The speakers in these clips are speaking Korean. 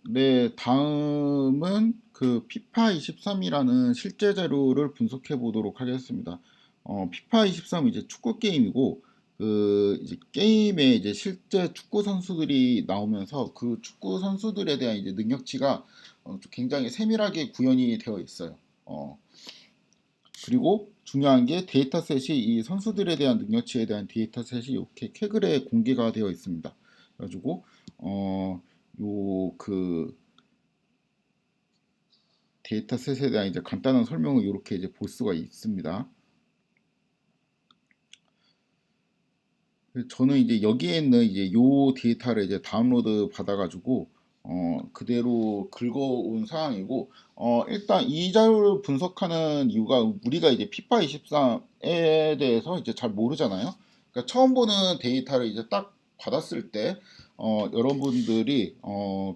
네, 다음은 그 피파 23이라는 실제 자료를 분석해 보도록 하겠습니다. 피파 23은 이제 축구 게임이고, 그 이제 게임에 이제 실제 축구 선수들이 나오면서 그 축구 선수들에 대한 이제 능력치가 좀 굉장히 세밀하게 구현이 되어 있어요. 그리고 중요한 게 데이터셋이 이 선수들에 대한 능력치에 대한 데이터셋이 이렇게 캐글에 공개가 되어 있습니다. 그래가지고 요그 데이터셋에 대한 이제 간단한 설명을 이렇게 이제 볼 수가 있습니다. 저는 이제 여기에 있는 이제 요 데이터를 이제 다운로드 받아가지고 그대로 긁어온 상황이고 일단 이 자료를 분석하는 이유가 우리가 이제 피파 23에 대해서 이제 잘 모르잖아요. 그러니까 처음 보는 데이터를 이제 딱 받았을 때 여러분들이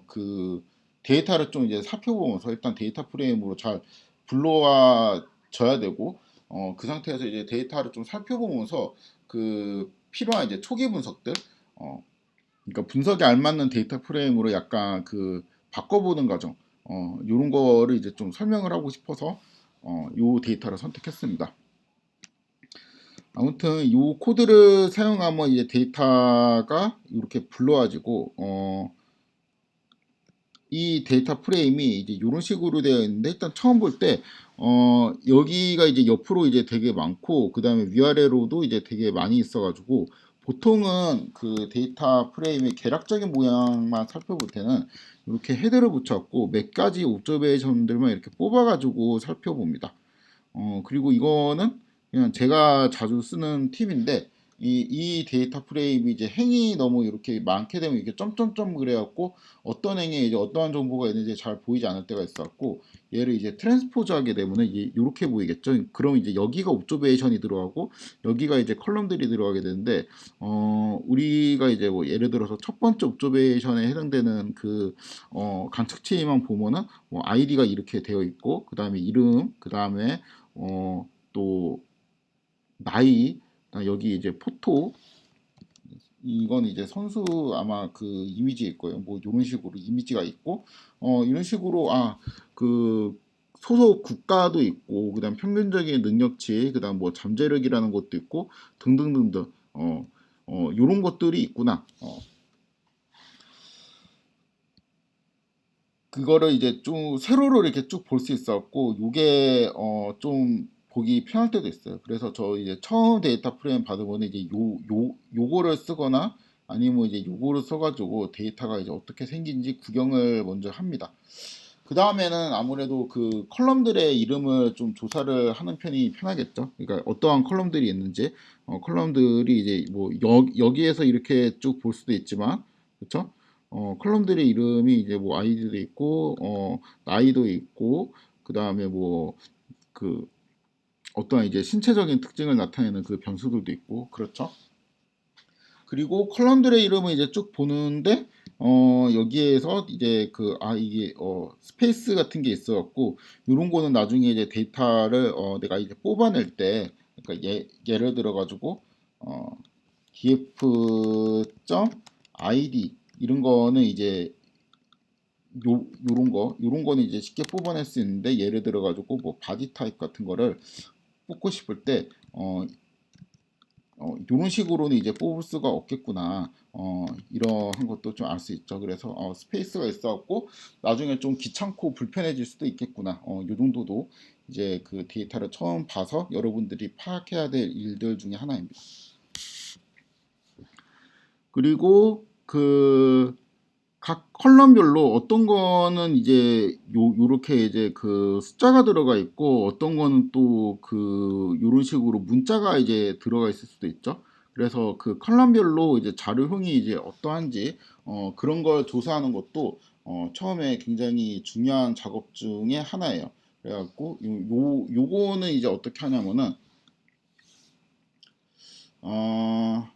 그 데이터를 좀 이제 살펴보면서 일단 데이터 프레임으로 잘 불러와 줘야 되고 그 상태에서 이제 데이터를 좀 살펴보면서 그 필요한 이제 초기 분석들, 그러니까 분석에 알맞는 데이터 프레임으로 약간 그 바꿔보는 과정, 요런 거를 이제 좀 설명을 하고 싶어서 요 데이터를 선택했습니다. 아무튼 요 코드를 사용하면 이제 데이터가 이렇게 불러와지고 이 데이터 프레임이 이제 이런 식으로 되어 있는데 일단 처음 볼 때 여기가 이제 옆으로 이제 되게 많고 그 다음에 위아래로도 이제 되게 많이 있어가지고 보통은 그 데이터 프레임의 개략적인 모양만 살펴볼 때는 이렇게 헤드를 붙였고 몇 가지 옵저베이션들만 이렇게 뽑아가지고 살펴봅니다. 그리고 이거는 그냥 제가 자주 쓰는 팁인데 이 데이터 프레임이 이제 행이 너무 이렇게 많게 되면 이게 점점점 그래갖고 어떤 행에 이제 어떠한 정보가 있는지 잘 보이지 않을 때가 있었고 얘를 이제 트랜스포즈 하게 되면 이게 이렇게 보이겠죠. 그럼 이제 여기가 옵저베이션이 들어가고 여기가 이제 컬럼들이 들어가게 되는데 우리가 이제 뭐 예를 들어서 첫 번째 옵저베이션에 해당되는 그 관측치만 보면은 뭐 아이디가 이렇게 되어 있고 그 다음에 이름 그 다음에 또 나이, 여기 이제 포토, 이건 이제 선수 아마 그 이미지일 거예요. 뭐 이런 식으로 이미지가 있고, 이런 식으로 그 소속 국가도 있고, 그다음 평균적인 능력치, 그다음 뭐 잠재력이라는 것도 있고, 등등등등, 이런 것들이 있구나. 그거를 이제 좀 세로로 이렇게 쭉 볼 수 있었고 요게 좀 보기 편할 때도 있어요. 그래서 저 이제 처음 데이터 프레임 받으면 이제 요거를 쓰거나 아니면 이제 요거를 써가지고 데이터가 이제 어떻게 생긴지 구경을 먼저 합니다. 그 다음에는 아무래도 그 컬럼들의 이름을 좀 조사를 하는 편이 편하겠죠. 그러니까 어떠한 컬럼들이 있는지 컬럼들이 이제 뭐 여기에서 이렇게 쭉 볼 수도 있지만 그렇죠? 컬럼들의 이름이 이제 뭐 아이디도 있고 나이도 있고 그 다음에 뭐 그 어떠한 이제 신체적인 특징을 나타내는 그 변수들도 있고 그렇죠. 그리고 컬럼들의 이름을 이제 쭉 보는데 여기에서 이제 이게 스페이스 같은 게 있어갖고 이런 거는 나중에 이제 데이터를 내가 이제 뽑아낼 때 그러니까 예를 들어 가지고 df.id 이런 거는 이제 요런 거는 이제 쉽게 뽑아낼 수 있는데 예를 들어 가지고 뭐 바디 타입 같은 거를 뽑고 싶을 때 이런 식으로는 이제 뽑을 수가 없겠구나. 이러한 것도 좀 알 수 있죠. 그래서 스페이스가 있어갖고 나중에 좀 귀찮고 불편해질 수도 있겠구나. 요 정도도 이제 그 데이터를 처음 봐서 여러분들이 파악해야 될 일들 중에 하나입니다. 그리고 그 각 컬럼별로 어떤 거는 이제 요렇게 이제 그 숫자가 들어가 있고 어떤 거는 또 그 요런 식으로 문자가 이제 들어가 있을 수도 있죠. 그래서 그 컬럼별로 이제 자료형이 이제 어떠한지 그런 걸 조사하는 것도 처음에 굉장히 중요한 작업 중에 하나예요. 그래갖고 요거는 이제 어떻게 하냐면은 어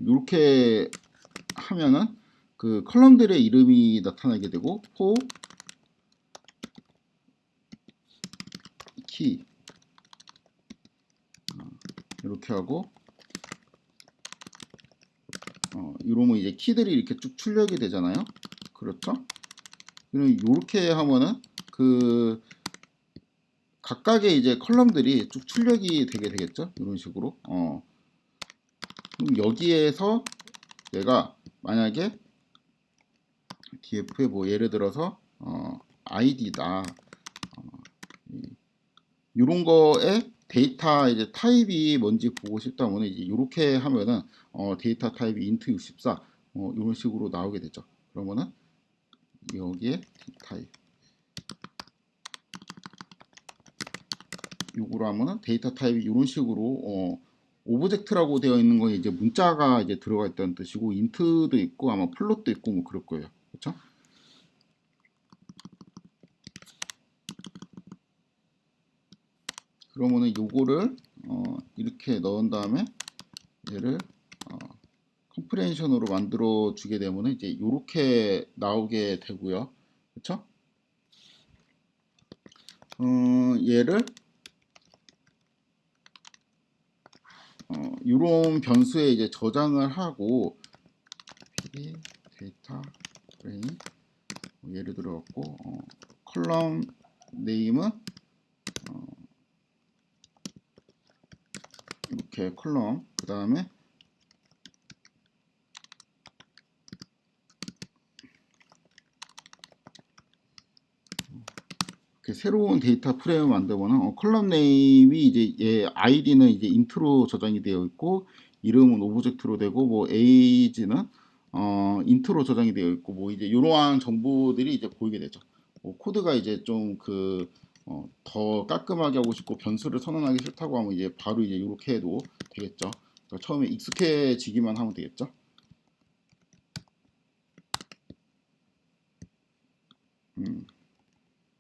요렇게 하면은 그 컬럼들의 이름이 나타나게 되고 T 이렇게 하고 이러면 이제 키들이 이렇게 쭉 출력이 되잖아요. 그렇죠? 그럼 이렇게 하면은 그 각각의 이제 컬럼들이 쭉 출력이 되게 되겠죠. 이런 식으로. 그럼 여기에서 내가 만약에 df에 뭐 예를 들어서 id다 이런 거에 데이터 이제 타입이 뭔지 보고 싶다면 이제 이렇게 하면은 데이터 타입이 int 64 이런 식으로 나오게 되죠. 그러면은 여기에 타입 요거로 하면은 데이터 타입이 이런 식으로 오브젝트라고 되어 있는 건 이제 문자가 이제 들어가 있다는 뜻이고 int도 있고 아마 플롯도 있고 뭐 그럴 거예요. 그렇죠? 그러면은 요거를 이렇게 넣은 다음에 얘를 컴프레hension으로 만들어 주게 되면 이제 이렇게 나오게 되고요. 그렇죠? 얘를 이런 변수에 이제 저장을 하고 pd 데이터 프레임 예를 들어 갖고 컬럼 네임은 이렇게 컬럼 그 다음에 새로운 데이터 프레임을 만들면은 컬럼 네임이 이제 얘 아이디는 이제 인트로 저장이 되어 있고 이름은 오브젝트로 되고 뭐 에이지는 인트로 저장이 되어 있고 뭐 이제 이러한 정보들이 이제 보이게 되죠. 코드가 이제 좀 더 깔끔하게 하고 싶고 변수를 선언하기 싫다고 하면 이제 바로 이제 이렇게 해도 되겠죠. 그러니까 처음에 익숙해지기만 하면 되겠죠.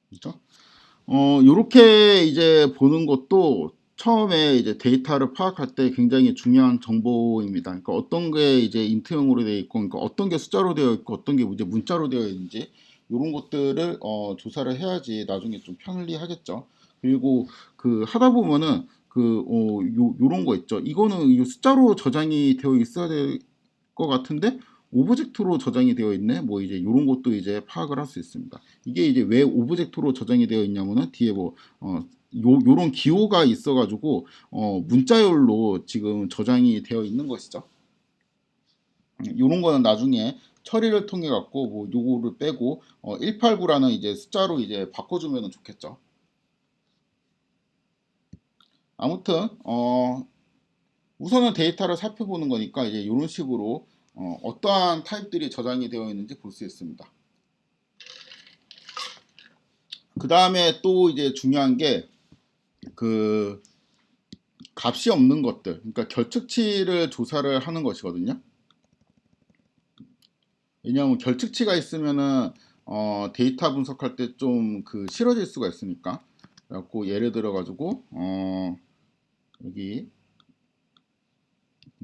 그렇죠? 요렇게 이제 보는 것도 처음에 이제 데이터를 파악할 때 굉장히 중요한 정보입니다. 그러니까 어떤 게 이제 인트형으로 되어 있고, 그러니까 어떤 게 숫자로 되어 있고, 어떤 게 이제 문자로 되어 있는지 이런 것들을 조사를 해야지 나중에 좀 편리하겠죠. 그리고 하다 보면은 요런 거 있죠. 이거는 이 숫자로 저장이 되어 있어야 될 것 같은데 오브젝트로 저장이 되어 있네. 뭐 이제 이런 것도 이제 파악을 할 수 있습니다. 이게 이제 왜 오브젝트로 저장이 되어 있냐면은 뒤에 뭐 요런 기호가 있어가지고 문자열로 지금 저장이 되어 있는 것이죠. 요런 거는 나중에 처리를 통해 갖고 뭐 요거를 빼고 189라는 이제 숫자로 이제 바꿔주면 좋겠죠. 아무튼 우선은 데이터를 살펴보는 거니까 이제 이런 식으로 어떠한 타입들이 저장이 되어 있는지 볼 수 있습니다. 그 다음에 또 이제 중요한 게 값이 없는 것들, 그러니까 결측치를 조사를 하는 것이거든요. 왜냐하면 결측치가 있으면은 데이터 분석할 때 좀 싫어질 수가 있으니까. 그래갖고 예를 들어 가지고 여기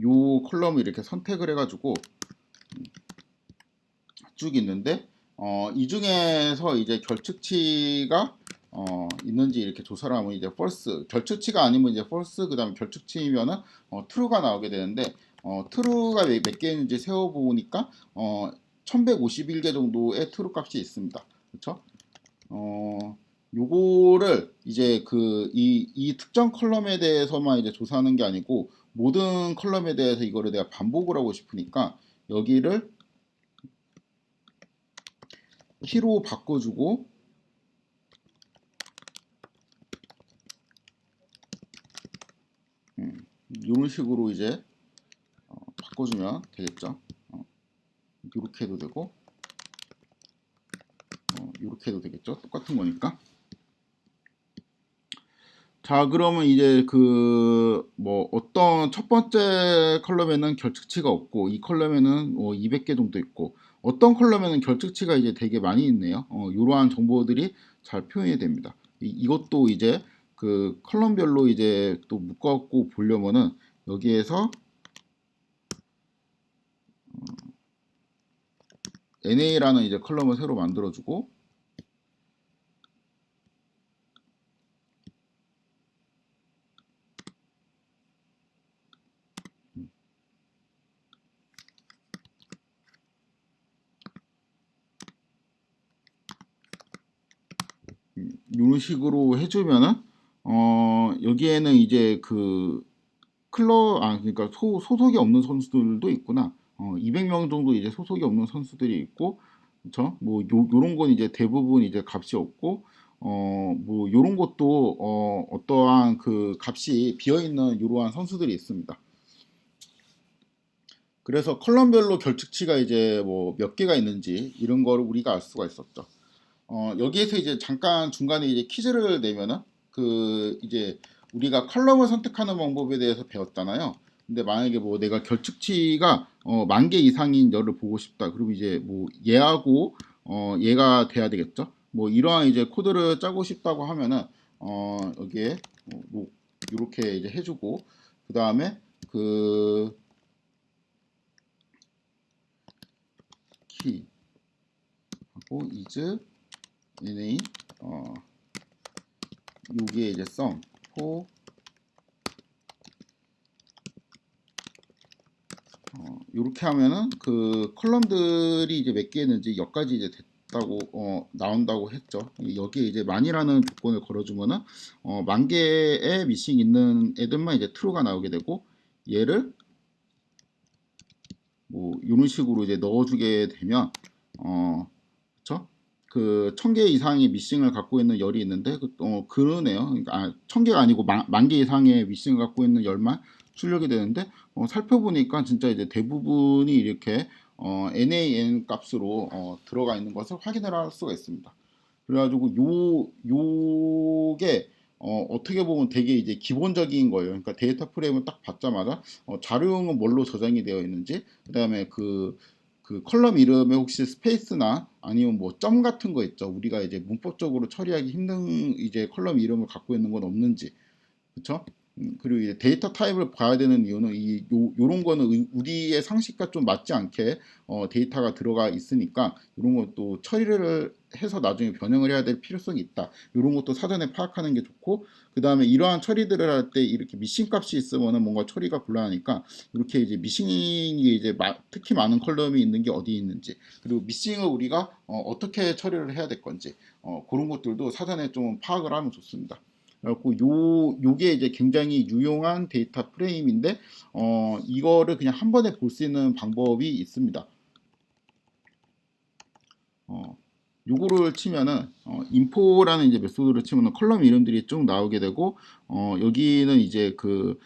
요 컬럼을 이렇게 선택을 해가지고 쭉 있는데 이 중에서 이제 결측치가 있는지 이렇게 조사를 하면 이제 false 결측치가 아니면 이제 false 그다음에 결측치면은 true가 나오게 되는데 true가 몇 개 있는지 세어 보니까 1151개 정도의 true 값이 있습니다. 그렇죠? 요거를 이제 이 특정 컬럼에 대해서만 이제 조사하는 게 아니고 모든 컬럼에 대해서 이거를 내가 반복을 하고 싶으니까 여기를 키로 바꿔주고 이런 식으로 이제 바꿔주면 되겠죠. 이렇게 해도 되고 이렇게 해도 되겠죠. 똑같은 거니까. 자, 그러면 이제 뭐 어떤 첫 번째 컬럼에는 결측치가 없고 이 컬럼에는 200개 정도 있고 어떤 컬럼에는 결측치가 이제 되게 많이 있네요. 이러한 정보들이 잘 표현이 됩니다. 이것도 이제 컬럼별로 이제 또 묶어갖고 보려면은 여기에서 NA라는 이제 컬럼을 새로 만들어주고 이런 식으로 해주면은 여기에는 이제 그 그러니까 소속이 없는 선수들도 있구나. 200명 정도 이제 소속이 없는 선수들이 있고, 그렇죠? 뭐 요런 건 이제 대부분 이제 값이 없고, 뭐 요런 것도 어떠한 그 값이 비어 있는 이러한 선수들이 있습니다. 그래서 컬럼별로 결측치가 이제 뭐 몇 개가 있는지 이런 거를 우리가 알 수가 있었죠. 여기에서 이제 잠깐 중간에 이제 퀴즈를 내면은 그 이제 우리가 컬럼을 선택하는 방법에 대해서 배웠잖아요. 근데 만약에 뭐 내가 결측치가 10,000개 이상인 열을 보고 싶다. 그리고 이제 뭐 얘하고 얘가 돼야 되겠죠. 뭐 이러한 이제 코드를 짜고 싶다고 하면은 여기에 뭐 이렇게 이제 해주고 그 다음에 그 키 하고 is na 여기에 이제 sum for 이렇게 하면은 그 컬럼들이 이제 몇 개 있는지 여기까지 이제 됐다고 나온다고 했죠. 여기에 이제 만이라는 조건을 걸어주면은 10,000개의 미싱 있는 애들만 이제 true가 나오게 되고 얘를 뭐 이런 식으로 이제 넣어주게 되면 그쵸? 그 1,000개 이상의 미싱을 갖고 있는 열이 있는데 그러네요. 그러니까 1,000개가 아니고 10,000개 이상의 미싱을 갖고 있는 열만 출력이 되는데 살펴보니까 진짜 이제 대부분이 이렇게 NaN 값으로 들어가 있는 것을 확인을 할 수가 있습니다. 그래가지고 요게 어떻게 보면 되게 이제 기본적인 거예요. 그러니까 데이터 프레임을 딱 받자마자 자료용은 뭘로 저장이 되어 있는지, 그다음에 그 컬럼 이름에 혹시 스페이스나 아니면 뭐 점 같은 거 있죠. 우리가 이제 문법적으로 처리하기 힘든 이제 컬럼 이름을 갖고 있는 건 없는지, 그렇죠? 그리고 이제 데이터 타입을 봐야 되는 이유는 요런 거는 우리의 상식과 좀 맞지 않게 데이터가 들어가 있으니까 이런 것도 처리를 해서 나중에 변형을 해야 될 필요성이 있다. 이런 것도 사전에 파악하는 게 좋고, 그 다음에 이러한 처리들을 할 때 이렇게 미싱 값이 있으면은 뭔가 처리가 곤란하니까 이렇게 이제 미싱이 이제 특히 많은 컬럼이 있는 게 어디 있는지, 그리고 미싱을 우리가 어떻게 처리를 해야 될 건지 그런 것들도 사전에 좀 파악을 하면 좋습니다. 그래갖고 요게 이제 굉장히 유용한 데이터 프레임인데 이거를 그냥 한 번에 볼 수 있는 방법이 있습니다. 요거를 치면은 info라는 이제 메소드를 치면은 컬럼 이름들이 쭉 나오게 되고 여기는 이제 그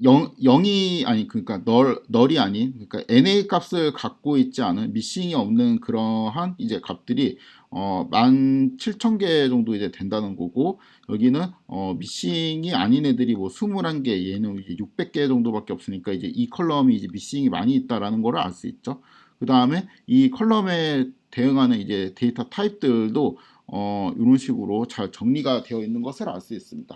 0이 아니 그러니까 널이 아닌 그러니까 NA 값을 갖고 있지 않은 미싱이 없는 그러한 이제 값들이 17,000개 정도 이제 된다는 거고, 여기는 미싱이 아닌 애들이 뭐 21개, 얘는 이제 600개 정도밖에 없으니까 이제 이 컬럼이 이제 미싱이 많이 있다라는 거를 알 수 있죠. 그 다음에 이 컬럼에 대응하는 이제 데이터 타입들도 이런 식으로 잘 정리가 되어 있는 것을 알 수 있습니다.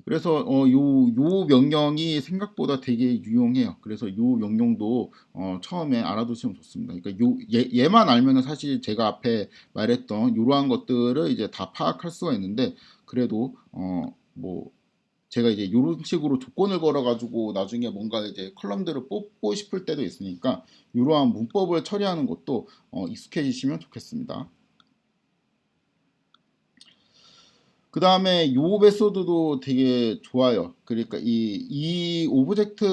그래서 요 명령이 생각보다 되게 유용해요. 그래서 요 명령도 처음에 알아두시면 좋습니다. 그러니까 얘만 알면은 사실 제가 앞에 말했던 이러한 것들을 이제 다 파악할 수가 있는데, 그래도 뭐 제가 이제 이런 식으로 조건을 걸어가지고 나중에 뭔가 이제 컬럼들을 뽑고 싶을 때도 있으니까 이러한 문법을 처리하는 것도 익숙해지시면 좋겠습니다. 그 다음에 요 메소드도 되게 좋아요. 그러니까 이 오브젝트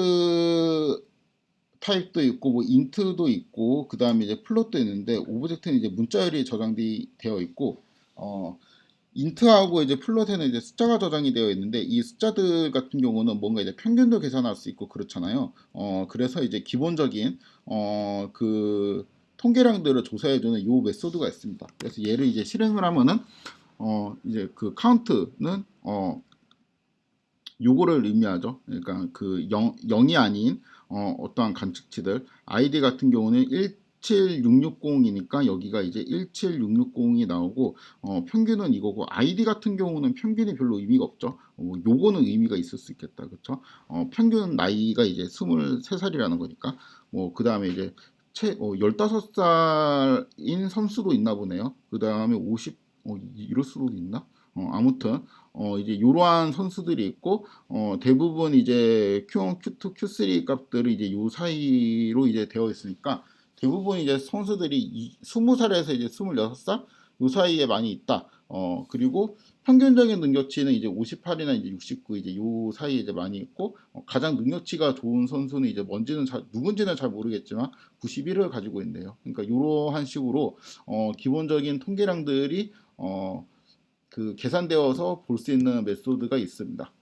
타입도 있고 뭐 인트도 있고 그 다음에 이제 플롯도 있는데, 오브젝트는 이제 문자열이 저장되어 있고 인트하고 이제 플롯에는 이제 숫자가 저장이 되어 있는데, 이 숫자들 같은 경우는 뭔가 이제 평균도 계산할 수 있고 그렇잖아요. 그래서 이제 기본적인 그 통계량들을 조사해주는 요 메소드가 있습니다. 그래서 얘를 이제 실행을 하면은 이제 그 카운트는 요거를 의미하죠. 그러니까 그 0이 아닌 어떠한 관측치들, 아이디 같은 경우는 17660이니까 여기가 이제 17660이 나오고 평균은 이거고, 아이디 같은 경우는 평균이 별로 의미가 없죠. 요거는 의미가 있을 수 있겠다. 그렇죠? 평균 나이가 이제 23살이라는 거니까 그 다음에 이제 15살인 선수도 있나 보네요. 그 다음에 50 이럴 수도 있나? 아무튼 이제 이러한 선수들이 있고 대부분 이제 Q1, Q2, Q3 값들이 이제 요 사이로 이제 되어 있으니까 대부분 이제 선수들이 20살에서 이제 26살 요 사이에 많이 있다. 그리고 평균적인 능력치는 이제 58이나 이제 69 이제 요 사이에 이제 많이 있고 가장 능력치가 좋은 선수는 이제 누군지는 잘 모르겠지만 91을 가지고 있네요. 그러니까 이러한 식으로 기본적인 통계량들이 그 계산되어서 볼 수 있는 메소드가 있습니다.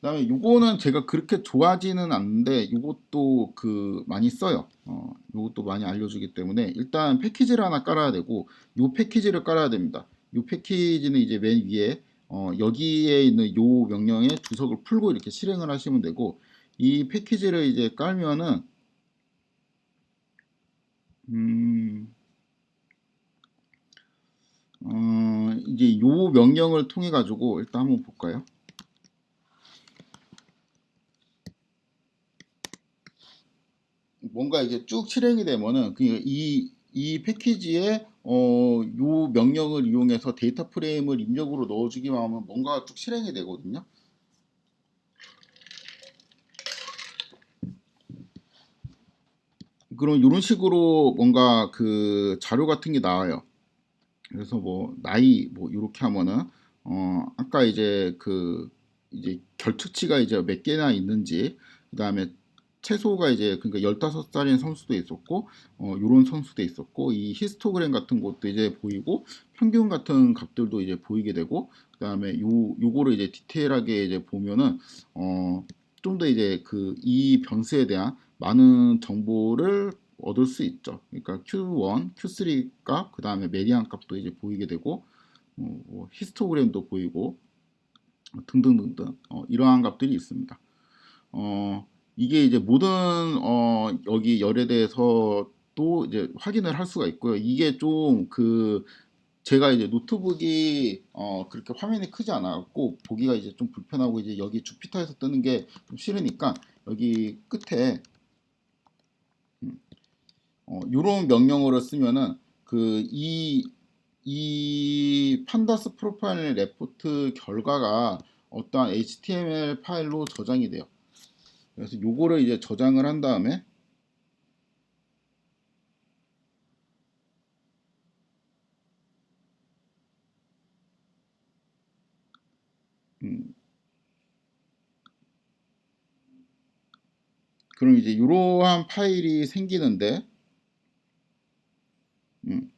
그다음에 요거는 제가 그렇게 좋아하지는 않는데 요것도 그 많이 써요. 요것도 많이 알려주기 때문에 일단 패키지를 하나 깔아야 되고 요 패키지를 깔아야 됩니다. 요 패키지는 이제 맨 위에 여기에 있는 요 명령의 주석을 풀고 이렇게 실행을 하시면 되고 이 패키지를 이제 깔면은 이제 요 명령을 통해 가지고 일단 한번 볼까요? 뭔가 이게 쭉 실행이 되면은 이 패키지에 요 명령을 이용해서 데이터 프레임을 입력으로 넣어주기만 하면 뭔가 쭉 실행이 되거든요. 그럼 이런 식으로 뭔가 그 자료 같은 게 나와요. 그래서 뭐 나이 뭐 이렇게 하면은 아까 이제 그 이제 결특치가 이제 몇 개나 있는지 그다음에 최소가 이제 그러니까 15살인 선수도 있었고 요런 선수도 있었고 이 히스토그램 같은 것도 이제 보이고 평균 같은 값들도 이제 보이게 되고 그다음에 요거를 이제 디테일하게 이제 보면은 좀 더 이제 그 이 변수에 대한 많은 정보를 얻을 수 있죠. 그러니까 Q1, Q3 값, 그 다음에 메디안 값도 이제 보이게 되고, 뭐 히스토그램도 보이고, 등등등등 이러한 값들이 있습니다. 이게 이제 모든 여기 열에 대해서 또 이제 확인을 할 수가 있고요. 이게 좀 그 제가 이제 노트북이 그렇게 화면이 크지 않았고 보기가 이제 좀 불편하고 이제 여기 주피터에서 뜨는 게 좀 싫으니까 여기 끝에 요런 명령어를 쓰면은 이 판다스 프로파일 레포트 결과가 어떠한 HTML 파일로 저장이 돼요. 그래서 요거를 이제 저장을 한 다음에 음, 그럼 이제 이러한 파일이 생기는데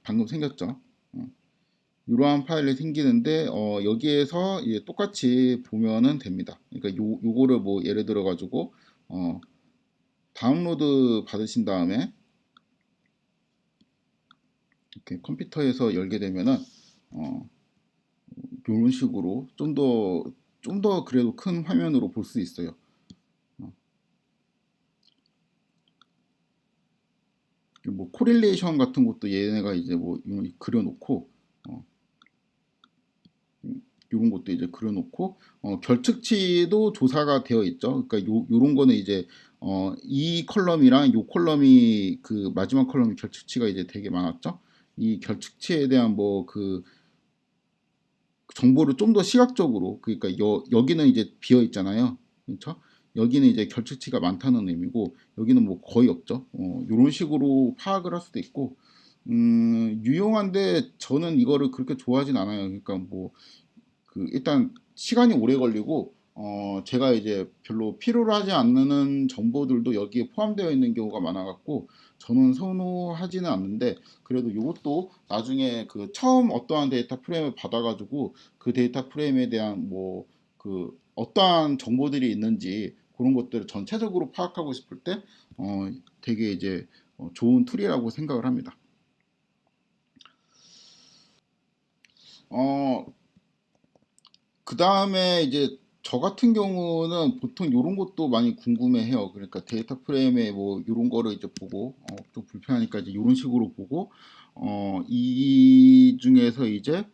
방금 생겼죠. 이러한 파일이 생기는데 여기에서 이제 똑같이 보면은 됩니다. 그러니까 요거를 뭐 예를 들어 가지고 다운로드 받으신 다음에 이렇게 컴퓨터에서 열게 되면은 이런 식으로 좀 더 그래도 큰 화면으로 볼 수 있어요. 뭐 코릴레이션 같은 것도 얘네가 이제 뭐 그려놓고 이런 것도 이제 그려놓고 결측치도 조사가 되어 있죠. 그러니까 요런 거는 이제 이 컬럼이랑 요 컬럼이 그 마지막 컬럼이 결측치가 이제 되게 많았죠. 이 결측치에 대한 뭐 그 정보를 좀 더 시각적으로 그러니까 여기는 이제 비어 있잖아요. 그렇죠? 여기는 이제 결측치가 많다는 의미고 여기는 뭐 거의 없죠. 이런 식으로 파악을 할 수도 있고 유용한데 저는 이거를 그렇게 좋아하진 않아요. 그러니까 뭐 그 일단 시간이 오래 걸리고 제가 이제 별로 필요로 하지 않는 정보들도 여기에 포함되어 있는 경우가 많아 갖고 저는 선호하지는 않는데 그래도 이것도 나중에 그 처음 어떠한 데이터 프레임을 받아 가지고 그 데이터 프레임에 대한 뭐 그 어떠한 정보들이 있는지 그런 것들을 전체적으로 파악하고 싶을 때 되게 이제 좋은 툴이라고 생각을 합니다. 어, 그 다음에 이제 저 같은 경우는 보통 이런 것도 많이 궁금해해요. 그러니까 데이터 프레임에 뭐 이런 거를 이제 보고 좀 불편하니까 이제 이런 식으로 보고 이 중에서 이제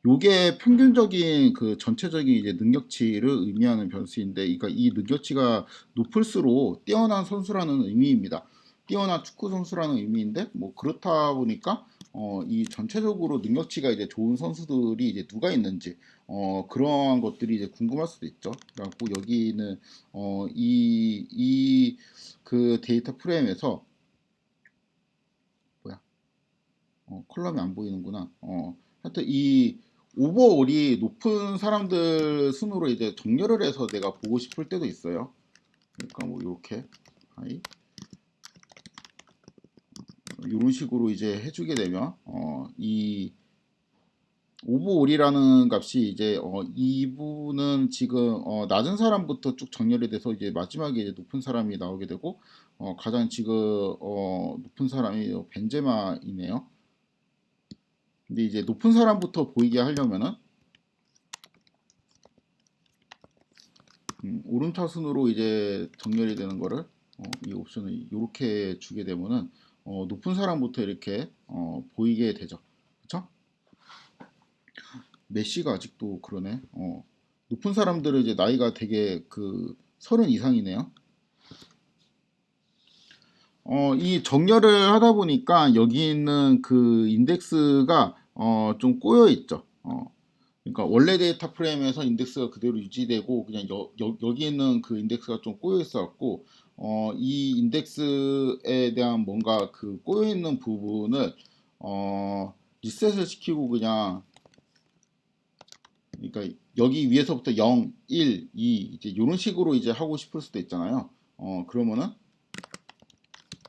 요게 평균적인 그 전체적인 이제 능력치를 의미하는 변수인데, 그러니까 이 능력치가 높을수록 뛰어난 선수라는 의미입니다. 뛰어난 축구 선수라는 의미인데, 뭐 그렇다 보니까 이 전체적으로 능력치가 이제 좋은 선수들이 이제 누가 있는지 그러한 것들이 이제 궁금할 수도 있죠. 그래갖고 여기는 이 그 데이터 프레임에서 뭐야? 컬럼이 안 보이는구나. 하여튼 이 오버올이 높은 사람들 순으로 이제 정렬을 해서 내가 보고 싶을 때도 있어요. 그러니까 뭐 이렇게 하이 이런 식으로 이제 해주게 되면 이 오버올이라는 값이 이제 이분은 지금 낮은 사람부터 쭉 정렬이 돼서 이제 마지막에 이제 높은 사람이 나오게 되고 가장 지금 높은 사람이 벤제마이네요. 근데 이제 높은 사람부터 보이게 하려면은 오른차순으로 이제 정렬이 되는 거를 이 옵션을 이렇게 주게 되면은 높은 사람부터 이렇게 보이게 되죠. 그렇죠? 메시가 아직도 그러네. 높은 사람들은 이제 나이가 되게 그 30 이상이네요. 이 정렬을 하다 보니까 여기 있는 그 인덱스가 좀 꼬여 있죠. 그러니까 원래 데이터 프레임에서 인덱스가 그대로 유지되고 그냥 여기 있는 그 인덱스가 좀 꼬여 있어 갖고 이 인덱스에 대한 뭔가 그 꼬여 있는 부분을 리셋을 시키고 그냥 그러니까 여기 위에서부터 0, 1, 2 이제 이런 식으로 이제 하고 싶을 수도 있잖아요. 그러면은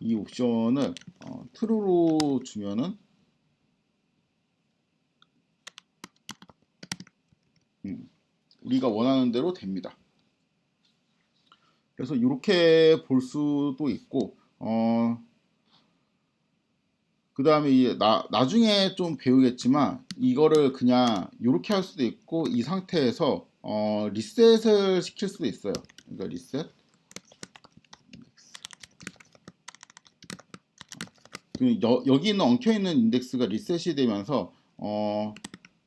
이 옵션을 true로 주면은 우리가 원하는 대로 됩니다. 그래서 이렇게 볼 수도 있고 그 다음에 이제 나중에 좀 배우겠지만 이거를 그냥 이렇게 할 수도 있고 이 상태에서 리셋을 시킬 수도 있어요. 그러니까 리셋 여기 있는 엉켜있는 인덱스가 리셋이 되면서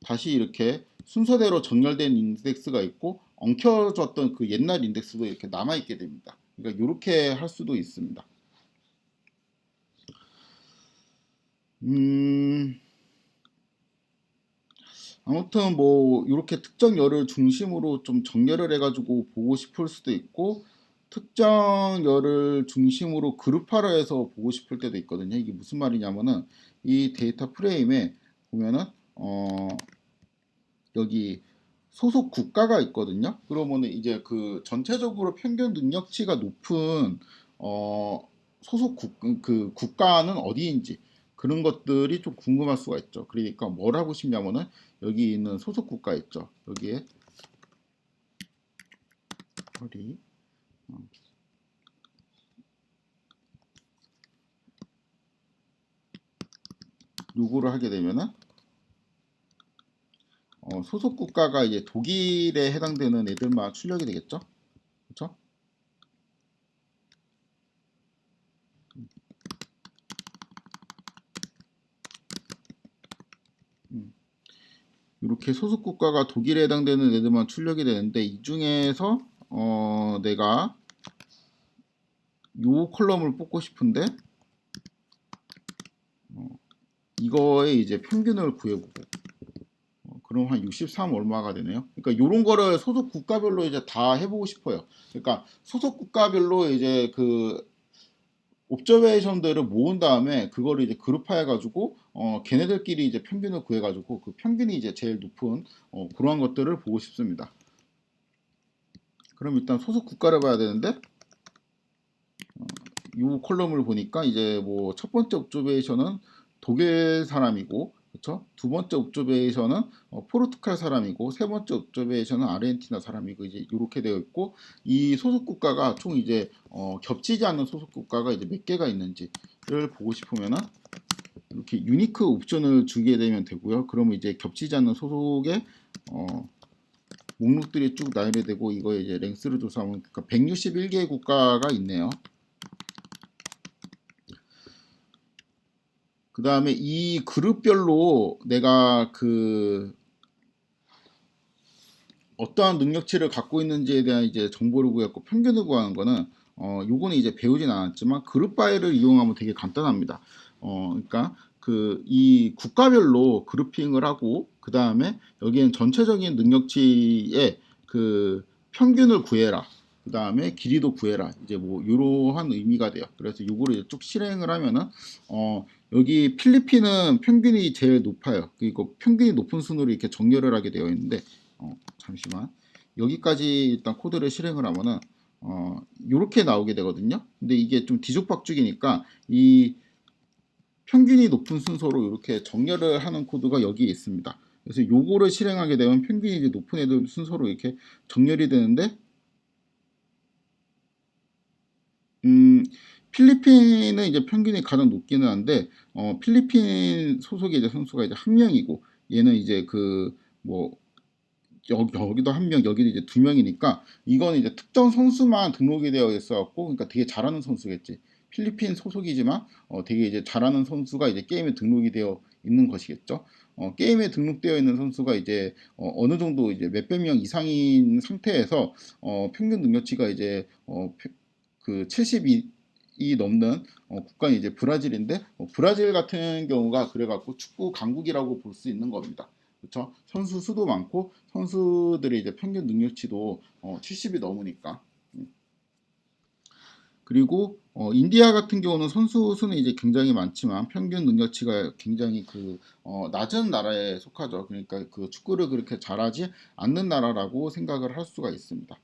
다시 이렇게 순서대로 정렬된 인덱스가 있고 엉켜졌던 그 옛날 인덱스도 이렇게 남아있게 됩니다. 그러니까 이렇게 할 수도 있습니다. 아무튼 뭐 이렇게 특정 열을 중심으로 좀 정렬을 해가지고 보고 싶을 수도 있고 특정 열을 중심으로 그룹화를 해서 보고 싶을 때도 있거든요. 이게 무슨 말이냐면은 이 데이터 프레임에 보면은 여기 소속 국가가 있거든요. 그러면은 이제 그 전체적으로 평균 능력치가 높은 소속 그 국가는 어디인지 그런 것들이 좀 궁금할 수가 있죠. 그러니까 뭘 하고 싶냐면은 여기 있는 소속 국가 있죠. 여기에 허리 요구를 하게 되면은 소속 국가가 이제 독일에 해당되는 애들만 출력이 되겠죠. 그렇죠? 이렇게 소속 국가가 독일에 해당되는 애들만 출력이 되는데 이 중에서 내가 요 컬럼을 뽑고 싶은데 이거에 이제 평균을 구해보고 그럼 한 63 얼마가 되네요. 그러니까 요런 거를 소속 국가별로 이제 다 해보고 싶어요. 그러니까 소속 국가별로 이제 그 옵저베이션들을 모은 다음에 그거를 이제 그룹화해 가지고 걔네들끼리 이제 평균을 구해 가지고 그 평균이 이제 제일 높은 그러한 것들을 보고 싶습니다. 그럼 일단 소속 국가를 봐야 되는데 이 컬럼을 보니까 이제 뭐 첫 번째 옵저베이션은 독일 사람이고 그렇죠? 두 번째 옵저베이션은 포르투갈 사람이고 세 번째 옵저베이션은 아르헨티나 사람이고 이제 이렇게 되어 있고 이 소속 국가가 총 이제 겹치지 않는 소속 국가가 이제 몇 개가 있는지를 보고 싶으면은 이렇게 유니크 옵션을 주게 되면 되고요. 그러면 이제 겹치지 않는 소속의 목록들이 쭉 나열이 되고 이거에 이제 랭스를 조사하면 그러니까 161개의 국가가 있네요. 그 다음에 이 그룹별로 내가 그 어떠한 능력치를 갖고 있는지에 대한 이제 정보를 구했고 평균을 구하는 거는 요거는 이제 배우진 않았지만 그룹 바이를 이용하면 되게 간단합니다. 그러니까 이 국가별로 그룹핑을 하고 그 다음에 여기엔 전체적인 능력치의 그 평균을 구해라. 그 다음에 길이도 구해라. 이제 뭐 이러한 의미가 돼요. 그래서 요거를 쭉 실행을 하면은 여기 필리핀은 평균이 제일 높아요. 그리고 평균이 높은 순으로 이렇게 정렬을 하게 되어 있는데 잠시만 여기까지 일단 코드를 실행을 하면은 요렇게 나오게 되거든요. 근데 이게 좀 뒤죽박죽이니까 이 평균이 높은 순서로 이렇게 정렬을 하는 코드가 여기에 있습니다. 그래서 요거를 실행하게 되면 평균이 이제 높은 애들 순서로 이렇게 정렬이 되는데 필리핀은 이제 평균이 가장 높기는 한데 필리핀 소속의 이제 선수가 이제 한 명이고 얘는 이제 그 뭐 여기도 한 명, 여기도 이제 두 명이니까 이거는 이제 특정 선수만 등록이 되어 있어갖고 그러니까 되게 잘하는 선수겠지. 필리핀 소속이지만 되게 이제 잘하는 선수가 이제 게임에 등록이 되어 있는 것이겠죠. 게임에 등록되어 있는 선수가 이제 어느 정도 이제 몇백 명 이상인 상태에서 평균 능력치가 이제 그 70이 넘는 국가는 이제 브라질인데 브라질 같은 경우가 그래갖고 축구 강국이라고 볼 수 있는 겁니다. 그렇죠? 선수 수도 많고 선수들의 이제 평균 능력치도 70이 넘으니까. 그리고 인디아 같은 경우는 선수 수는 이제 굉장히 많지만 평균 능력치가 굉장히 낮은 나라에 속하죠. 그러니까 그 축구를 그렇게 잘하지 않는 나라라고 생각을 할 수가 있습니다.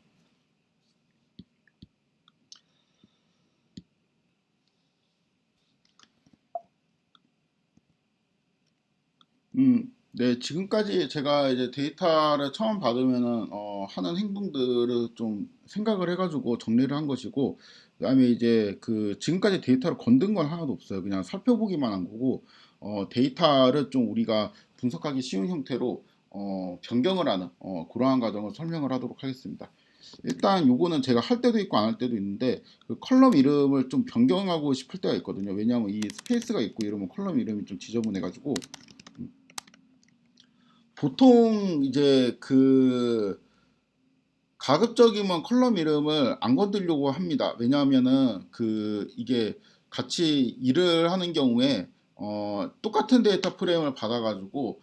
네, 지금까지 제가 이제 데이터를 처음 받으면은 하는 행동들을 좀 생각을 해가지고 정리를 한 것이고, 그다음에 이제 그 지금까지 데이터를 건든 건 하나도 없어요. 그냥 살펴보기만 한 거고, 데이터를 좀 우리가 분석하기 쉬운 형태로 변경을 하는 그러한 과정을 설명을 하도록 하겠습니다. 일단 요거는 제가 할 때도 있고 안 할 때도 있는데 그 컬럼 이름을 좀 변경하고 싶을 때가 있거든요. 왜냐하면 이 스페이스가 있고 이러면 컬럼 이름이 좀 지저분해가지고 보통 이제 그 가급적이면 컬럼 이름을 안 건드리려고 합니다. 왜냐하면은 이게 같이 일을 하는 경우에 똑같은 데이터 프레임을 받아가지고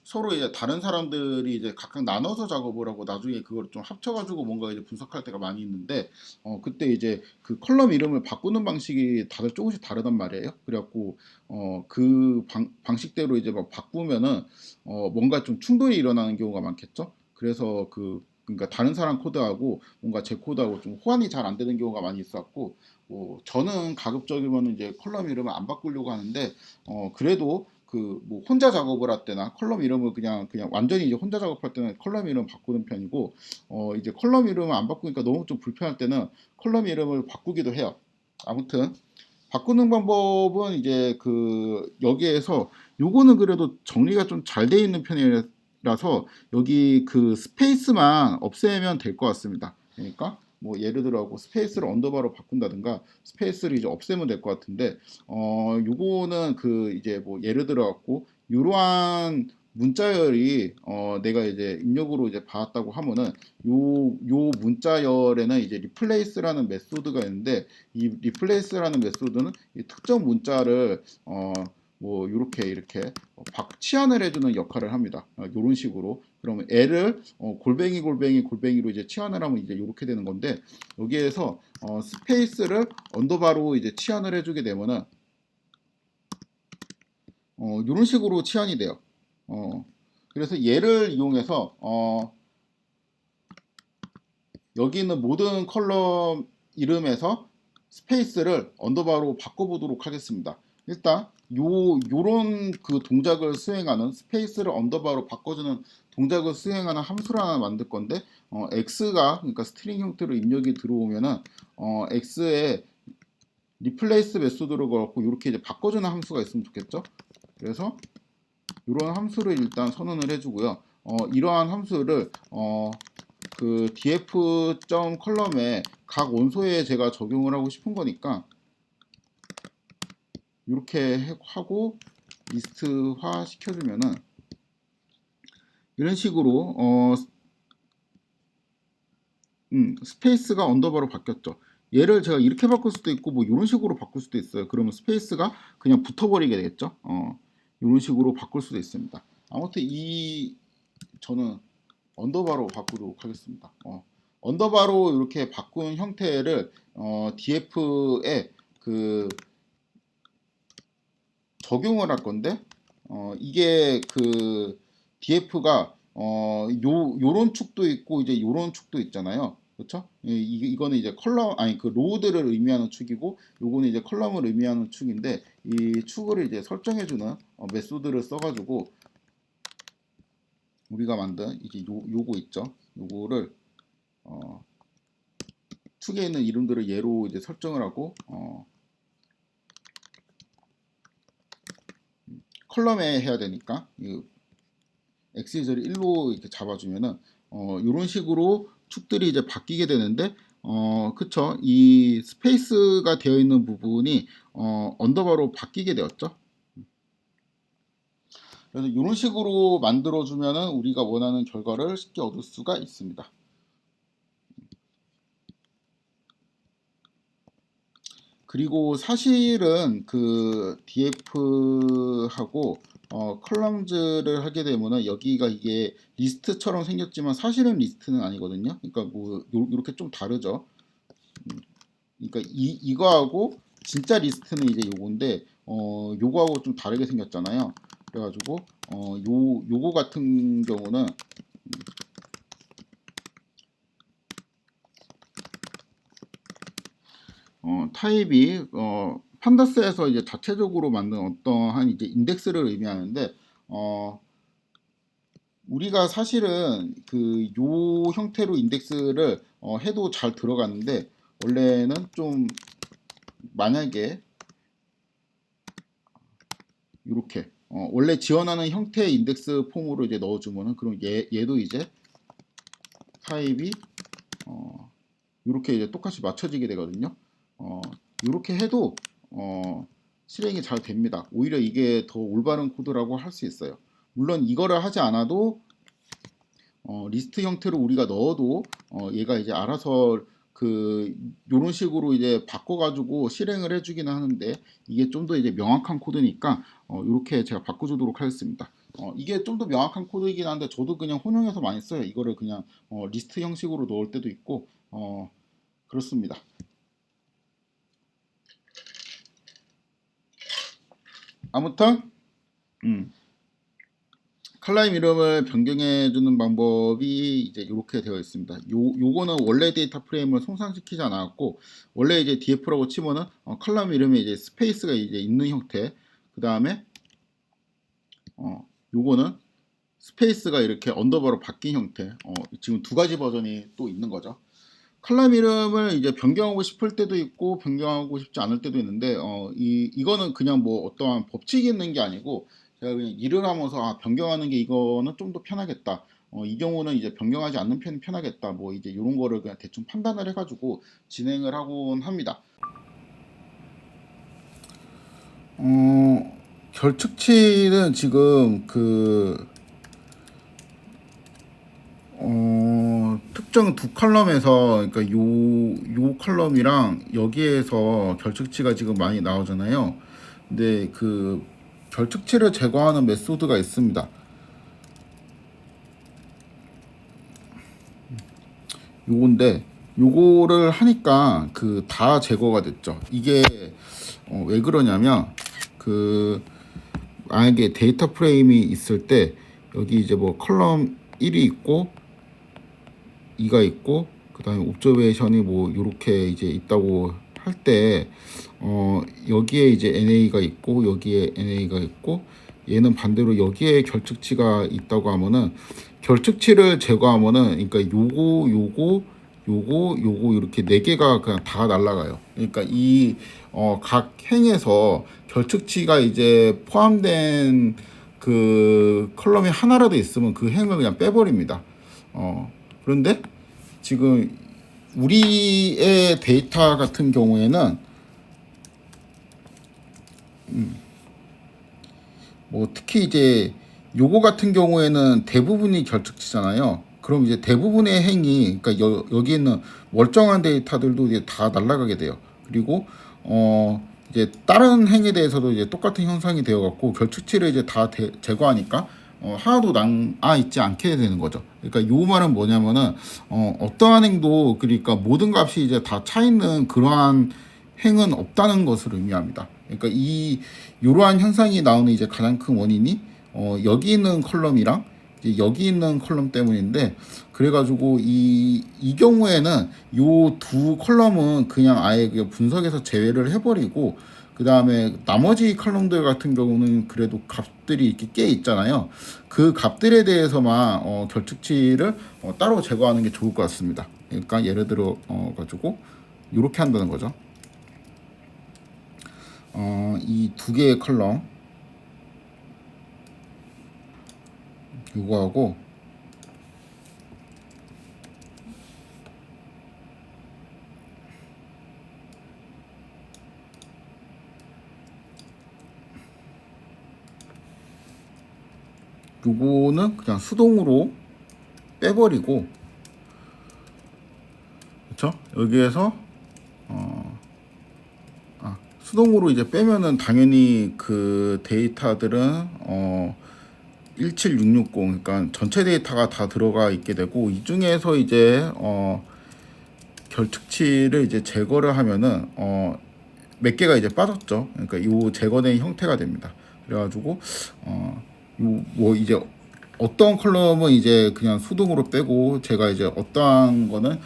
서로 이제 다른 사람들이 이제 각각 나눠서 작업을 하고 나중에 그걸 좀 합쳐가지고 뭔가 이제 분석할 때가 많이 있는데 그때 이제 그 컬럼 이름을 바꾸는 방식이 다들 조금씩 다르단 말이에요. 그래갖고 그 방식대로 이제 막 바꾸면은 뭔가 좀 충돌이 일어나는 경우가 많겠죠. 그래서 그러니까 다른 사람 코드하고 뭔가 제 코드하고 좀 호환이 잘 안 되는 경우가 많이 있었고 저는 가급적이면 이제 컬럼 이름을 안 바꾸려고 하는데 그래도 뭐 혼자 작업을 할 때나 컬럼 이름을 그냥 완전히 이제 혼자 작업할 때는 컬럼 이름 바꾸는 편이고 이제 컬럼 이름을 안 바꾸니까 너무 좀 불편할 때는 컬럼 이름을 바꾸기도 해요. 아무튼 바꾸는 방법은 이제 여기에서 요거는 그래도 정리가 좀 잘 돼 있는 편이라서 여기 그 스페이스만 없애면 될 것 같습니다. 그러니까 뭐 예를 들어 스페이스를 언더바로 바꾼다든가 스페이스를 이제 없애면 될 것 같은데 요거는 이제 뭐 예를 들어 갖고 이러한 문자열이 내가 이제 입력으로 이제 받았다고 하면은 요 문자열에는 이제 리플레이스라는 메소드가 있는데 이 리플레이스라는 메소드는 이 특정 문자를 뭐 이렇게 치환을 해주는 역할을 합니다. 이런 식으로 그러면 L을 골뱅이로 이제 치환을 하면 이제 이렇게 되는 건데 여기에서 스페이스를 언더바로 이제 치환을 해주게 되면은 이런 식으로 치환이 돼요. 그래서 얘를 이용해서 여기 있는 모든 컬럼 이름에서 스페이스를 언더바로 바꿔보도록 하겠습니다. 일단 요런 동작을 수행하는 스페이스를 언더바로 바꿔주는 동작을 수행하는 함수를 하나 만들 건데 x가 그러니까 스트링 형태로 입력이 들어오면은 x에 리플레이스 메소드를 걸고 이렇게 이제 바꿔주는 함수가 있으면 좋겠죠. 그래서 이런 함수를 일단 선언을 해주고요. 이러한 함수를 df 컬럼에 각 원소에 제가 적용을 하고 싶은 거니까 이렇게 하고 리스트화 시켜주면은 이런 식으로 스페이스가 언더바로 바뀌었죠. 얘를 제가 이렇게 바꿀 수도 있고 뭐 이런 식으로 바꿀 수도 있어요. 그러면 스페이스가 그냥 붙어버리게 되겠죠. 이런 식으로 바꿀 수도 있습니다. 아무튼 저는 언더바로 바꾸도록 하겠습니다. 언더바로 이렇게 바꾼 형태를 DF에 그 적용을 할 건데 이게 그 DF가 요런 축도 있고 이제 요런 축도 있잖아요. 그렇죠? 이거는 이제 컬럼 아니 그 로드를 의미하는 축이고 요거는 이제 컬럼을 의미하는 축인데 이 축을 이제 설정해 주는 메소드를 써 가지고 우리가 만든 이제 요거 있죠. 요거를 축에 있는 이름들을 얘로 이제 설정을 하고 컬럼에 해야 되니까 엑시저를 1로 이렇게 잡아주면은 이런 식으로 축들이 이제 바뀌게 되는데 그쵸, 이 스페이스가 되어 있는 부분이 언더바로 바뀌게 되었죠. 그래서 이런 식으로 만들어 주면은 우리가 원하는 결과를 쉽게 얻을 수가 있습니다. 그리고 사실은 그 DF하고 컬럼즈를 하게 되면은 여기가 이게 리스트처럼 생겼지만 사실은 리스트는 아니거든요. 그러니까 뭐 이렇게 좀 다르죠. 그러니까 이거하고 진짜 리스트는 이제 요건데 요거하고 좀 다르게 생겼잖아요. 그래가지고 요거 같은 경우는 타입이 판다스에서 이제 자체적으로 만든 어떠한 이제 인덱스를 의미하는데 우리가 사실은 그 요 형태로 인덱스를 해도 잘 들어가는데 원래는 좀 만약에 이렇게 원래 지원하는 형태의 인덱스 폼으로 이제 넣어주면은 그럼 얘도 이제 타입이 이렇게 이제 똑같이 맞춰지게 되거든요. 이렇게 해도 실행이 잘 됩니다. 오히려 이게 더 올바른 코드라고 할 수 있어요. 물론 이거를 하지 않아도 리스트 형태로 우리가 넣어도 얘가 이제 알아서 그 요런 식으로 이제 바꿔가지고 실행을 해주기는 하는데 이게 좀 더 이제 명확한 코드니까 이렇게 제가 바꿔주도록 하겠습니다. 이게 좀 더 명확한 코드이긴 한데 저도 그냥 혼용해서 많이 써요. 이거를 그냥 리스트 형식으로 넣을 때도 있고 그렇습니다. 아무튼 칼라임 이름을 변경해 주는 방법이 이제 이렇게 되어 있습니다. 요거는 원래 데이터 프레임을 손상시키지 않았고 원래 이제 DF라고 치면은 칼럼 이름에 이제 스페이스가 이제 있는 형태. 그 다음에 요거는 스페이스가 이렇게 언더바로 바뀐 형태. 지금 두 가지 버전이 또 있는 거죠. 칼럼 이름을 이제 변경하고 싶을 때도 있고 변경하고 싶지 않을 때도 있는데 이거는 그냥 뭐 어떠한 법칙이 있는 게 아니고 제가 그냥 일을 하면서 변경하는 게 이거는 좀 더 편하겠다. 이 경우는 이제 변경하지 않는 편이 편하겠다. 뭐 이제 이런 거를 그냥 대충 판단을 해가지고 진행을 하곤 합니다. 결측치는 지금 특정 두 컬럼에서 그러니까 요 컬럼이랑 여기에서 결측치가 지금 많이 나오잖아요. 근데 그 결측치를 제거하는 메소드가 있습니다. 요건데 요거를 하니까 그 다 제거가 됐죠. 이게 왜 그러냐면 그 만약에 데이터 프레임이 있을 때 여기 이제 뭐 컬럼 1이 있고 2가 있고 그다음에 옵저베이션이 뭐 이렇게 이제 있다고 할 때 여기에 이제 NA가 있고 여기에 NA가 있고 얘는 반대로 여기에 결측치가 있다고 하면은 결측치를 제거하면은 그러니까 요거 이렇게 네 개가 그냥 다 날라가요. 그러니까 이 각 행에서 결측치가 이제 포함된 그 컬럼이 하나라도 있으면 그 행을 그냥 빼버립니다. 그런데 지금 우리의 데이터 같은 경우에는 뭐 특히 이제 요거 같은 경우에는 대부분이 결측치잖아요. 그럼 이제 대부분의 행이, 그러니까 여기 있는 멀쩡한 데이터들도 이제 다 날아가게 돼요. 그리고 이제 다른 행에 대해서도 이제 똑같은 현상이 되어 갖고 결축치를 이제 다 제거하니까 하나도 남아 있지 않게 되는 거죠. 그러니까 요 말은 뭐냐면은 어떠한 행도, 그러니까 모든 값이 이제 다 차 있는 그러한 행은 없다는 것을 의미합니다. 그러니까 이 이러한 현상이 나오는 이제 가장 큰 원인이 여기 있는 컬럼이랑 이제 여기 있는 컬럼 때문인데, 그래가지고 이 경우에는 요 두 컬럼은 그냥 아예 그냥 분석해서 제외를 해버리고, 그 다음에 나머지 컬럼들 같은 경우는 그래도 값들이 이렇게 꽤 있잖아요. 그 값들에 대해서만 결축치를 따로 제거하는 게 좋을 것 같습니다. 그러니까 예를 들어 가지고 이렇게 한다는 거죠. 이 두 개의 컬럼 요거하고 요거는 그냥 수동으로 빼버리고, 그렇죠? 여기에서 수동으로 이제 빼면은 당연히 그 데이터들은 17660, 그러니까 전체 데이터가 다 들어가 있게 되고, 이 중에서 이제 결특치를 이제 제거를 하면은 몇 개가 이제 빠졌죠. 그러니까 이 제거된 형태가 됩니다. 그래가지고 뭐 이제 어떤 컬럼은 이제 그냥 수동으로 빼고, 제가 이제 어떠한 거는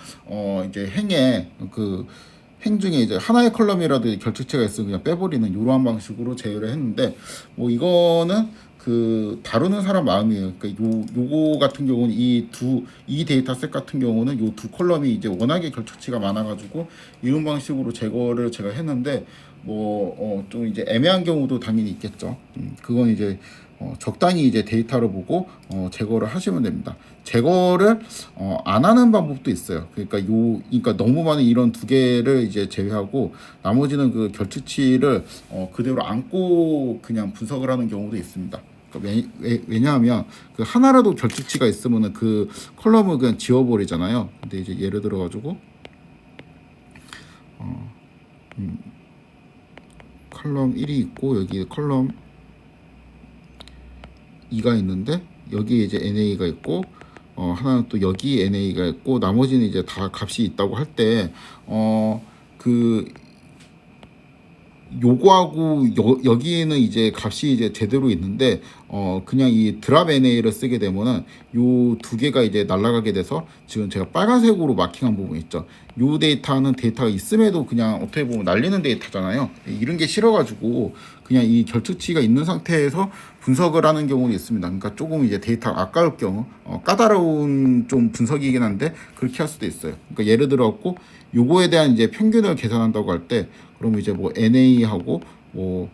이제 행 중에 이제 하나의 컬럼이라도 결축체가 있으면 그냥 빼버리는 이러한 방식으로 제외를 했는데, 뭐 이거는 그 다루는 사람 마음이에요. 그러니까 요거 같은 경우는 이 데이터셋 같은 경우는 요 두 컬럼이 이제 워낙에 결축치가 많아가지고 이런 방식으로 제거를 제가 했는데, 뭐 좀 이제 애매한 경우도 당연히 있겠죠. 그건 이제 적당히 이제 데이터를 보고 제거를 하시면 됩니다. 제거를 안 하는 방법도 있어요. 그러니까 너무 많은 이런 두 개를 이제 제외하고 나머지는 그 결투치를 그대로 안고 그냥 분석을 하는 경우도 있습니다. 그러니까 왜냐하면 그 하나라도 결투치가 있으면은 그 컬럼을 그냥 지워버리잖아요. 근데 이제 예를 들어 가지고 컬럼 1이 있고 여기 컬럼 2가 있는데 여기에 이제 NA가 있고 하나는 또 여기 NA가 있고 나머지는 이제 다 값이 있다고 할 때 그 요거하고 여기에는 이제 값이 이제 제대로 있는데 그냥 이 드랍 NA를 쓰게 되면은 요 두 개가 이제 날아가게 돼서 지금 제가 빨간색으로 마킹한 부분 있죠. 요 데이터는 데이터가 있음에도 그냥 어떻게 보면 날리는 데이터잖아요. 이런 게 싫어가지고 그냥 이 결투치가 있는 상태에서 분석을 하는 경우는 있습니다. 그러니까 조금 이제 데이터가 아까울 경우 까다로운 좀 분석이긴 한데 그렇게 할 수도 있어요. 그러니까 예를 들어갖고 요거에 대한 이제 평균을 계산한다고 할 때, 그럼 이제 뭐 NA하고 뭐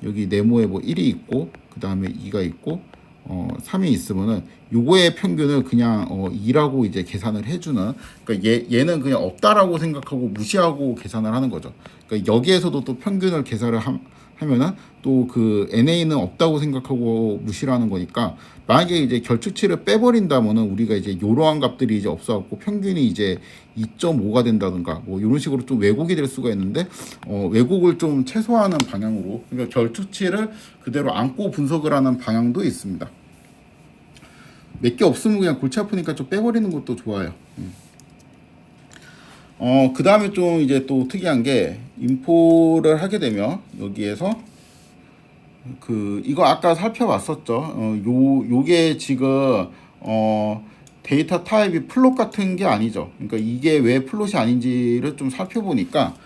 여기 네모에 뭐 1이 있고 그 다음에 2가 있고 3이 있으면은 요거의 평균을 그냥 2라고 이제 계산을 해주는, 그러니까 얘는 그냥 없다라고 생각하고 무시하고 계산을 하는 거죠. 그러니까 여기에서도 또 평균을 계산을 하면은 또 그 NA는 없다고 생각하고 무시를 하는 거니까, 만약에 이제 결축치를 빼버린다면은 우리가 이제 이러한 값들이 이제 없어갖고 평균이 이제 2.5가 된다든가 뭐 이런 식으로 좀 왜곡이 될 수가 있는데, 왜곡을 좀 최소화하는 방향으로, 그러니까 결축치를 그대로 안고 분석을 하는 방향도 있습니다. 몇 개 없으면 그냥 골치 아프니까 좀 빼버리는 것도 좋아요. 그 다음에 좀 이제 또 특이한 게, 인포를 하게 되면 여기에서 이거 아까 살펴봤었죠. 요게 지금 데이터 타입이 플롯 같은 게 아니죠. 그러니까 이게 왜 플롯이 아닌지를 좀 살펴보니까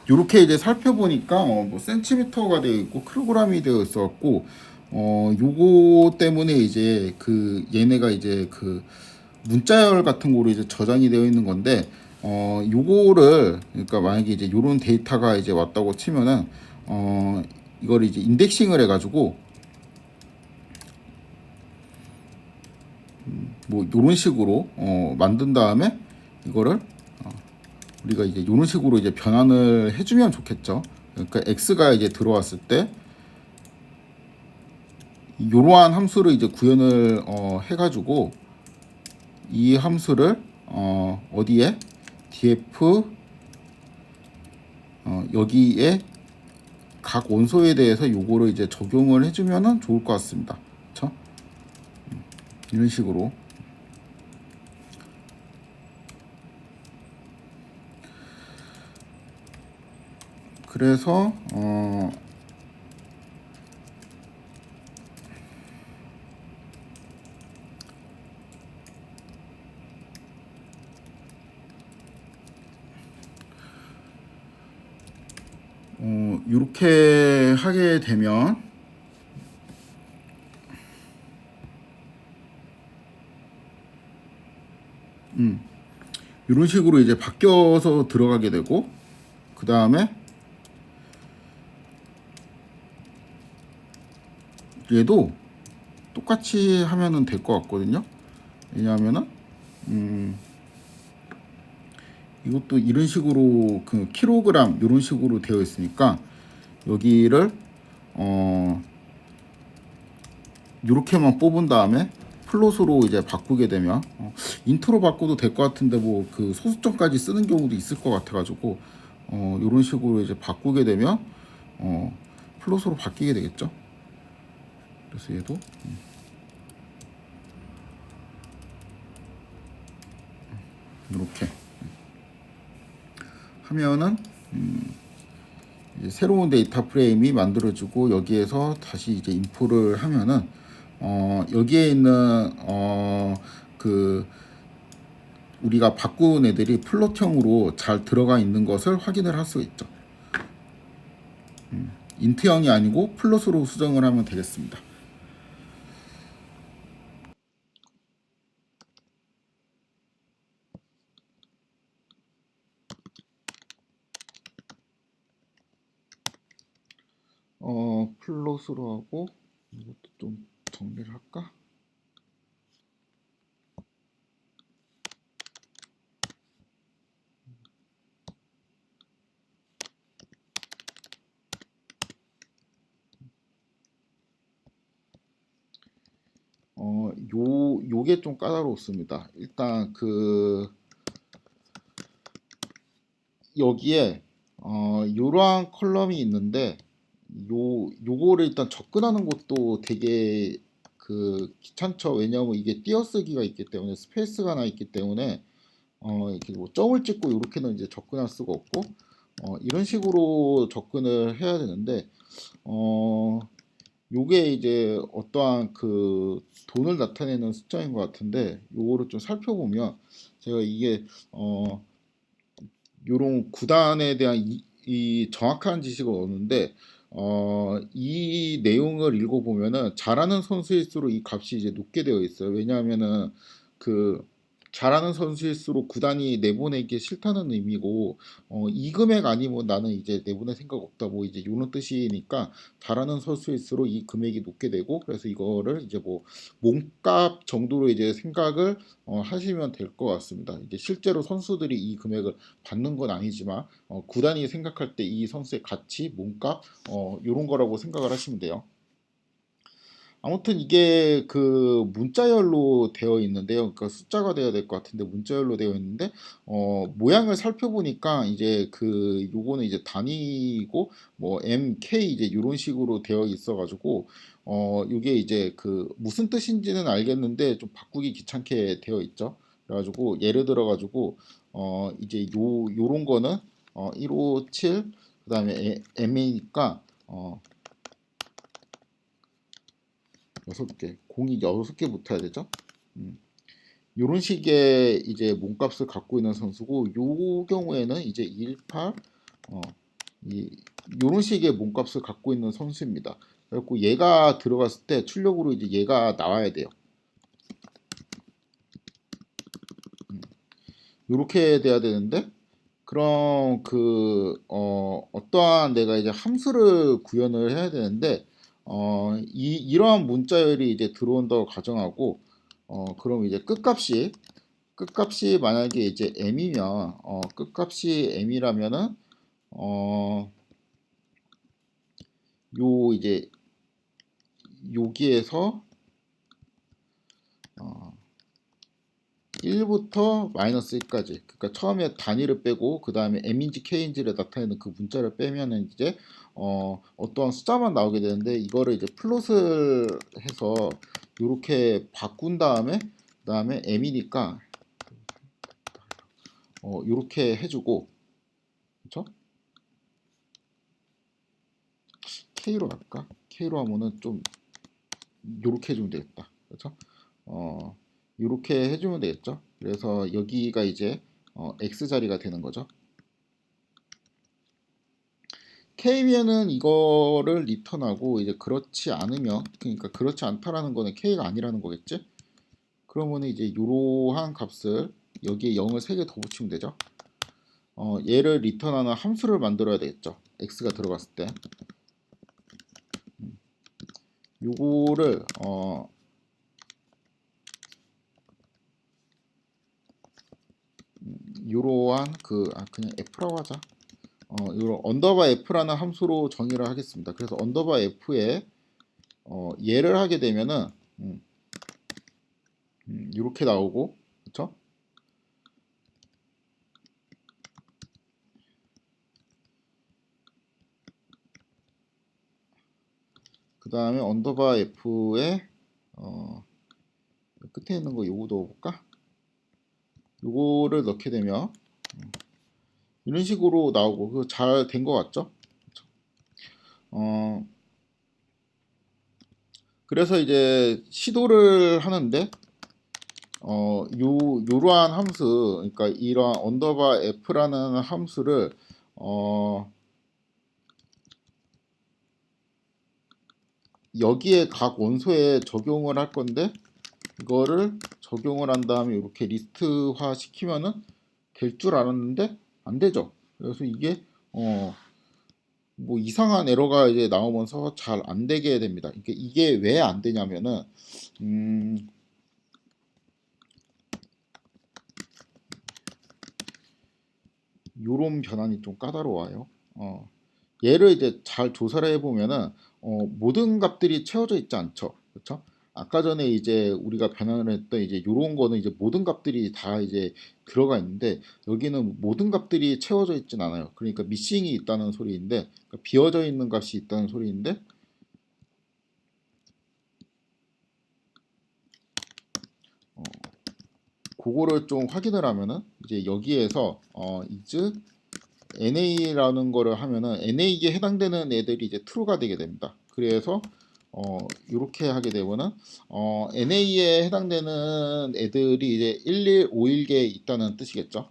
요렇게 이제 살펴보니까 뭐 센티미터가 되어 있고 킬로그램이 되어 있어갖고 요거 때문에 이제 그 얘네가 이제 그 문자열 같은 거로 이제 저장이 되어 있는 건데, 요거를 그러니까 만약에 이제 요런 데이터가 이제 왔다고 치면은 이걸 이제 인덱싱을 해가지고 뭐 이런 식으로 만든 다음에 이거를 우리가 이제 이런 식으로 이제 변환을 해주면 좋겠죠. 그러니까 x가 이제 들어왔을 때 이러한 함수를 이제 구현을 해가지고 이 함수를 어디에 df 여기에 각 원소에 대해서 요거를 이제 적용을 해주면은 좋을 것 같습니다. 그렇죠? 이런 식으로. 그래서 이렇게 하게 되면 이런 식으로 이제 바뀌어서 들어가게 되고, 그 다음에 얘도 똑같이 하면은 될 것 같거든요. 왜냐하면은 이것도 이런 식으로 그 킬로그램 이런 식으로 되어 있으니까 여기를 이렇게만 뽑은 다음에 플롯으로 이제 바꾸게 되면 인트로 바꿔도 될 것 같은데 뭐 그 소수점까지 쓰는 경우도 있을 것 같아가지고 이런 식으로 이제 바꾸게 되면 플롯으로 바뀌게 되겠죠. 그래서 얘도 이렇게 하면은 이제 새로운 데이터 프레임이 만들어지고 여기에서 다시 이제 인포를 하면은 여기에 있는 그 우리가 바꾼 애들이 플롯형으로 잘 들어가 있는 것을 확인을 할 수 있죠. 인트형이 아니고 플롯으로 수정을 하면 되겠습니다. 플롯으로 하고 이것도 좀 정리를 할까? 요게 좀 까다롭습니다. 일단 그 여기에 요러한 컬럼이 있는데 요거를 일단 접근하는 것도 되게 그 귀찮죠. 왜냐하면 이게 띄어쓰기가 있기 때문에 스페이스가 나 있기 때문에 이렇게 뭐 점을 찍고 이렇게는 이제 접근할 수가 없고 이런 식으로 접근을 해야 되는데 요게 이제 어떠한 그 돈을 나타내는 숫자인 것 같은데 요거를 좀 살펴보면 제가 이게 요런 구단에 대한 이 정확한 지식을 얻는데 이 내용을 읽어보면은 잘하는 선수일수록 이 값이 이제 높게 되어 있어요. 왜냐하면은 그 잘하는 선수일수록 구단이 내보내기 싫다는 의미고 이 금액 아니면 나는 이제 내보낼 생각 없다 뭐 이제 이런 뜻이니까 잘하는 선수일수록 이 금액이 높게 되고 그래서 이거를 이제 뭐 몸값 정도로 이제 생각을 하시면 될 것 같습니다. 이제 실제로 선수들이 이 금액을 받는 건 아니지만 구단이 생각할 때 이 선수의 가치, 몸값 이런 거라고 생각을 하시면 돼요. 아무튼 이게 그 문자열로 되어 있는데요. 그러니까 숫자가 되어야 될 것 같은데 문자열로 되어 있는데 모양을 살펴보니까 이제 그 요거는 이제 단위고 뭐 MK 이제 이런 식으로 되어 있어가지고 요게 이제 그 무슨 뜻인지는 알겠는데 좀 바꾸기 귀찮게 되어 있죠. 그래가지고 예를 들어가지고 이제 요런 거는 157 그다음에 M이니까 6개, 공이 6개 붙어야 되죠. 이런 식의 이제 몸값을 갖고 있는 선수고, 요 경우에는 이제 18, 이런 식의 몸값을 갖고 있는 선수입니다. 그래갖고 얘가 들어갔을 때 출력으로 이제 얘가 나와야 돼요. 이렇게 돼야 되는데, 그럼 그 어떠한 내가 이제 함수를 구현을 해야 되는데, 이러한 문자열이 이제 들어온다고 가정하고 그럼 이제 끝값이 만약에 이제 m이면 끝값이 m이라면은 요 이제 여기에서 1부터 마이너스 1까지, 그러니까 처음에 단위를 빼고 그 다음에 m인지 k인지를 나타내는 그 문자를 빼면은 이제 어떠한 숫자만 나오게 되는데, 이거를 이제 플롯을 해서 이렇게 바꾼 다음에 그다음에 m이니까 이렇게 해주고, 그렇죠? k로 할까? k로 하면은 좀 이렇게 해주면 되겠다, 그렇죠? 이렇게 해주면 되겠죠. 그래서 여기가 이제 x 자리가 되는 거죠. K면은 이거를 리턴하고, 이제 그렇지 않으면, 그러니까 그렇지 않다라는 거는 K가 아니라는 거겠지? 그러면은 이제 이러한 값을 여기에 0을 3개 더 붙이면 되죠. 얘를 리턴하는 함수를 만들어야 되겠죠. x가 들어갔을 때. 요거를 요러한 그냥 f라고 하자. 요런 언더바 f라는 함수로 정의를 하겠습니다. 그래서 언더바 f에 얘를 하게 되면은 이렇게 나오고, 그렇죠? 그 다음에 언더바 f에 끝에 있는 거 요거 넣어볼까? 요거를 넣게 되면 이런 식으로 나오고, 그거 잘 된 거 같죠? 어, 그래서 이제 시도를 하는데, 요러한 함수, 그러니까 이러한 언더바 f라는 함수를 여기에 각 원소에 적용을 할 건데, 이거를 적용을 한 다음에 이렇게 리스트화 시키면은 될 줄 알았는데 안 되죠. 그래서 이게 뭐 이상한 에러가 이제 나오면서 잘 안 되게 됩니다. 이게 왜 안 되냐면은 요런 변환이 좀 까다로워요. 얘를 이제 잘 조사를 해보면은 모든 값들이 채워져 있지 않죠. 그렇죠? 아까 전에 이제 우리가 변환을 했던 이제 요런 거는 이제 모든 값들이 다 이제 들어가 있는데, 여기는 모든 값들이 채워져 있진 않아요. 그러니까 미싱이 있다는 소리인데, 그러니까 비어져 있는 값이 있다는 소리인데, 그거를 좀 확인을 하면은 이제 여기에서 is NA라는 거를 하면은 NA에 해당되는 애들이 이제 true가 되게 됩니다. 그래서 이렇게 하게 되면은 NA에 해당되는 애들이 이제 1151개 있다는 뜻이겠죠.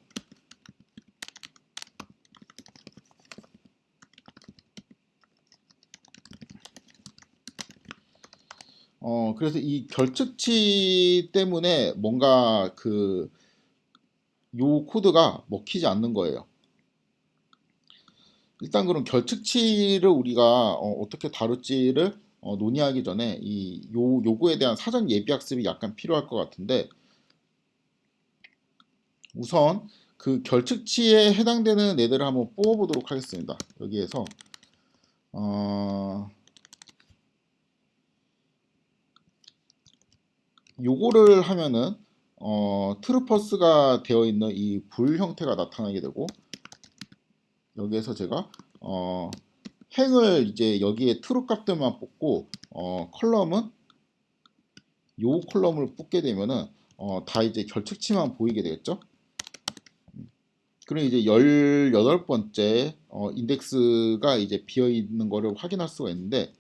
그래서 이 결측치 때문에 뭔가 요 코드가 먹히지 않는 거예요. 일단 그럼 결측치를 우리가 어떻게 다룰지를 논의하기 전에 요거에 대한 사전 예비 학습이 약간 필요할 것 같은데, 우선 그 결측치에 해당되는 애들을 한번 뽑아보도록 하겠습니다. 여기에서 요거를 하면은 트루퍼스가 되어 있는 이 불 형태가 나타나게 되고, 여기에서 제가 행을 이제 여기에 트루 값들만 뽑고 컬럼은 요 컬럼을 뽑게 되면은 다 이제 결측치만 보이게 되겠죠. 그럼 이제 18번째 인덱스가 이제 비어 있는 거를 확인할 수가 있는데,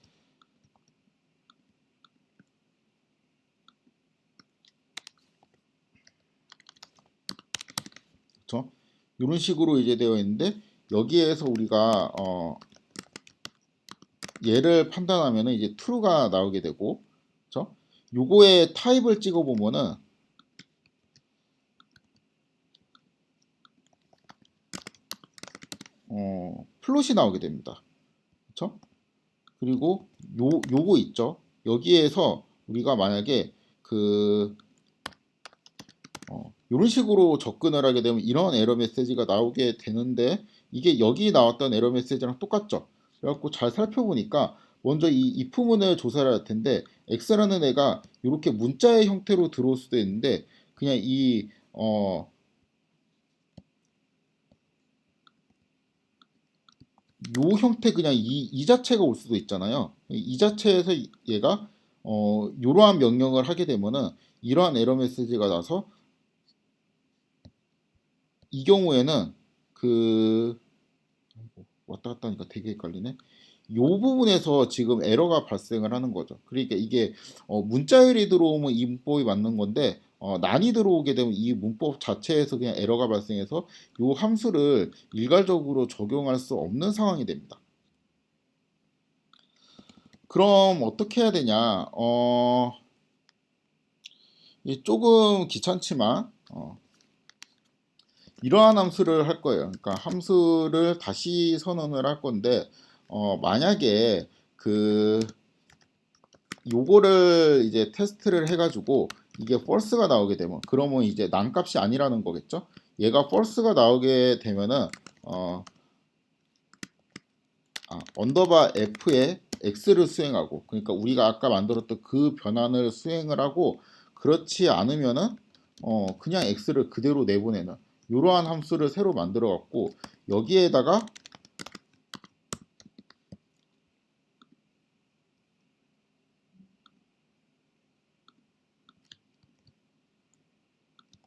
그렇죠? 이런 식으로 이제 되어 있는데, 여기에서 우리가 얘를 판단하면은 이제 true가 나오게 되고, 그렇죠? 요거의 타입을 찍어 보면은 플롯이 나오게 됩니다. 그렇죠? 그리고 요거 있죠. 여기에서 우리가 만약에 이런 식으로 접근을 하게 되면 이런 에러 메시지가 나오게 되는데 이게 여기 나왔던 에러 메시지랑 똑같죠. 그래갖고 잘 살펴보니까 먼저 이 if문을 조사를 할 텐데 x라는 애가 이렇게 문자의 형태로 들어올 수도 있는데 그냥 요 형태 그냥 이 자체가 올 수도 있잖아요. 이 자체에서 얘가 이러한 명령을 하게 되면은 이러한 에러 메시지가 나서 이 경우에는 그 왔다 갔다 하니까 되게 헷갈리네. 요 부분에서 지금 에러가 발생을 하는 거죠. 그러니까 이게 문자열이 들어오면 이 문법이 맞는 건데 난이 들어오게 되면 이 문법 자체에서 그냥 에러가 발생해서 요 함수를 일괄적으로 적용할 수 없는 상황이 됩니다. 그럼 어떻게 해야 되냐? 조금 귀찮지만 이러한 함수를 할 거예요. 그러니까 함수를 다시 선언을 할 건데 만약에 요거를 이제 테스트를 해가지고 이게 false가 나오게 되면 그러면 이제 난 값이 아니라는 거겠죠. 얘가 false가 나오게 되면은 언더바 f에 x를 수행하고 그러니까 우리가 아까 만들었던 그 변환을 수행을 하고 그렇지 않으면은 그냥 x를 그대로 내보내는 이러한 함수를 새로 만들어 갖고 여기에다가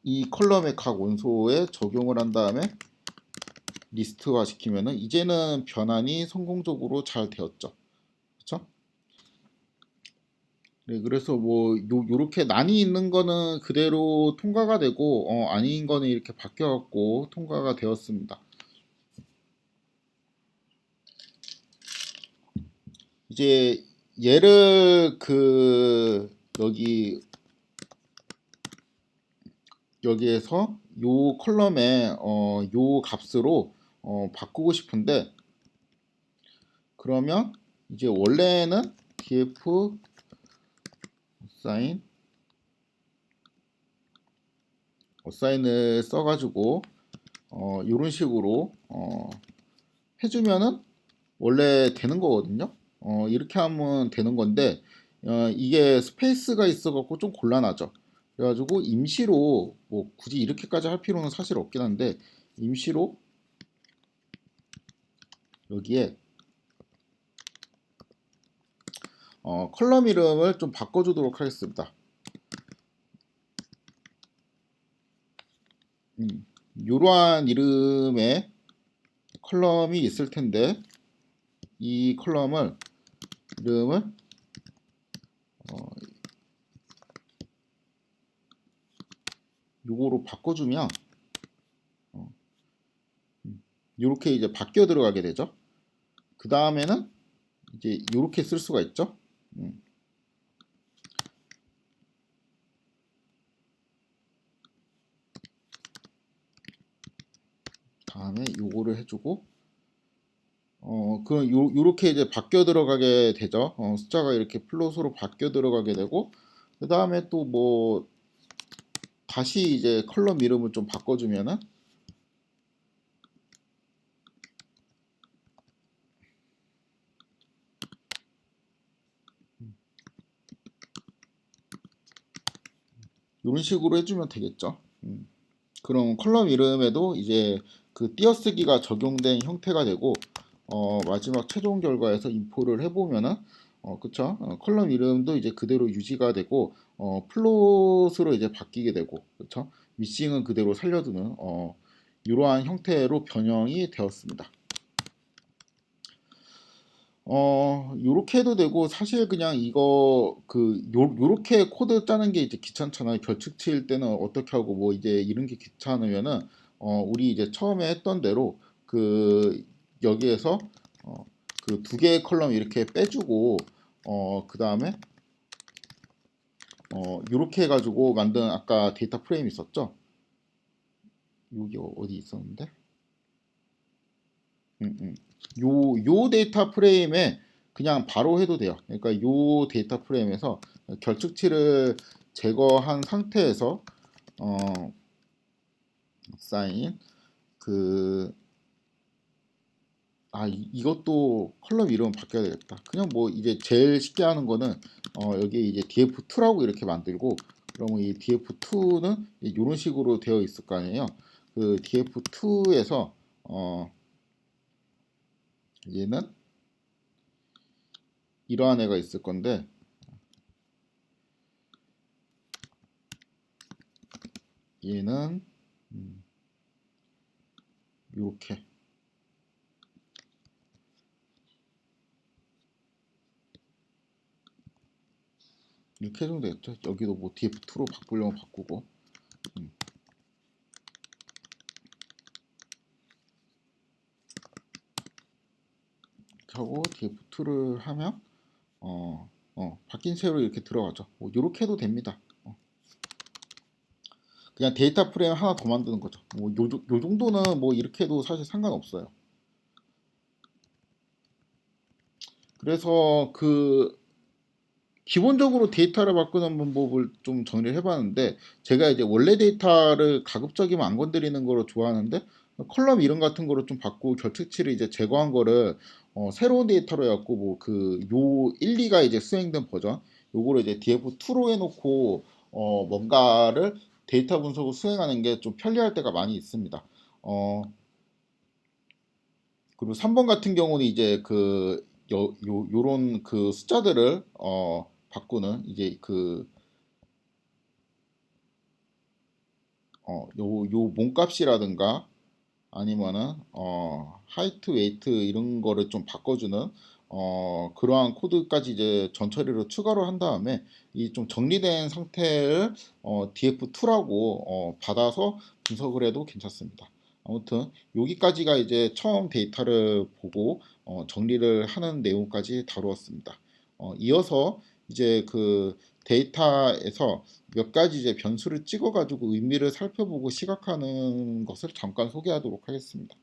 이 컬럼의 각 원소에 적용을 한 다음에 리스트화 시키면은 이제는 변환이 성공적으로 잘 되었죠. 그렇죠? 네, 그래서 뭐 요렇게 난이 있는 거는 그대로 통과가 되고 아닌 거는 이렇게 바뀌어 갖고 통과가 되었습니다. 이제 얘를 여기에서 요 컬럼에 요 값으로 바꾸고 싶은데 그러면 이제 원래는 df 어사인을 써가지고 이런 식으로 해주면은 원래 되는 거거든요. 이렇게 하면 되는 건데 이게 스페이스가 있어갖고 좀 곤란하죠. 그래가지고 임시로 뭐 굳이 이렇게까지 할 필요는 사실 없긴 한데 임시로 여기에 컬럼 이름을 좀 바꿔주도록 하겠습니다. 이러한 이름의 컬럼이 있을 텐데 이 컬럼을 이름을 요거로 바꿔주면 이렇게 이제 바뀌어 들어가게 되죠. 그 다음에는 이제 이렇게 쓸 수가 있죠. 다음에 요거를 해주고 그럼 요렇게 이제 바뀌어 들어가게 되죠. 숫자가 이렇게 플롯으로 바뀌어 들어가게 되고 그 다음에 또 뭐 다시 이제 컬럼 이름을 좀 바꿔주면은 이런 식으로 해주면 되겠죠. 그럼 컬럼 이름에도 이제 그 띄어쓰기가 적용된 형태가 되고 마지막 최종 결과에서 인포를 해보면은 그쵸? 컬럼 이름도 이제 그대로 유지가 되고 플롯으로 이제 바뀌게 되고 그쵸? 미싱은 그대로 살려두는 이러한 형태로 변형이 되었습니다. 요렇게 해도 되고 사실 그냥 이거 요렇게 코드 짜는 게 이제 귀찮잖아요. 결측치일 때는 어떻게 하고 뭐 이제 이런 게 귀찮으면은 우리 이제 처음에 했던 대로 여기에서 그 두 개의 컬럼 이렇게 빼주고 그 다음에 요렇게 해가지고 만든 아까 데이터 프레임 있었죠? 여기 어디 있었는데? 요 데이터 프레임에 그냥 바로 해도 돼요. 그러니까 요 데이터 프레임에서 결측치를 제거한 상태에서 사인 그 이것도 컬럼 이름 바뀌어야 되겠다. 그냥 뭐 이제 제일 쉽게 하는 거는 여기 이제 df2라고 이렇게 만들고, 그러면 이 df2는 이런 식으로 되어 있을 거 아니에요. 그 df2에서 얘는 이러한 애가 있을 건데, 얘는 이렇게 이렇게 해주면 되겠죠. 여기도 뭐 df2로 바꾸려면 바꾸고, 이렇게 하고 df2를 하면 바뀐 세로 이렇게 들어가죠. 뭐 이렇게 해도 됩니다. 그냥 데이터 프레임 하나 더 만드는 거죠. 뭐 요 정도는 뭐 이렇게 해도 사실 상관없어요. 그래서 그 기본적으로 데이터를 바꾸는 방법을 좀 정리를 해봤는데, 제가 이제 원래 데이터를 가급적이면 안 건드리는 거로 좋아하는데, 컬럼 이름 같은 거를 좀 바꾸고 결특치를 이제 제거한 거를 새로운 데이터로 해갖고 뭐 그 요 1, 2가 이제 수행된 버전 요거를 이제 df2로 해놓고 뭔가를 데이터 분석을 수행하는 게 좀 편리할 때가 많이 있습니다. 그리고 3번 같은 경우는 이제 그 요런 그 숫자들을 바꾸는 이제 그 요 몸값이라든가 아니면은 하이트 웨이트 이런 거를 좀 바꿔주는 그러한 코드까지 이제 전처리로 추가로 한 다음에 이 좀 정리된 상태를 df2라고 받아서 분석을 해도 괜찮습니다. 아무튼 여기까지가 이제 처음 데이터를 보고 정리를 하는 내용까지 다루었습니다. 이어서 이제 그 데이터에서 몇 가지 이제 변수를 찍어가지고 의미를 살펴보고 시각하는 것을 잠깐 소개하도록 하겠습니다.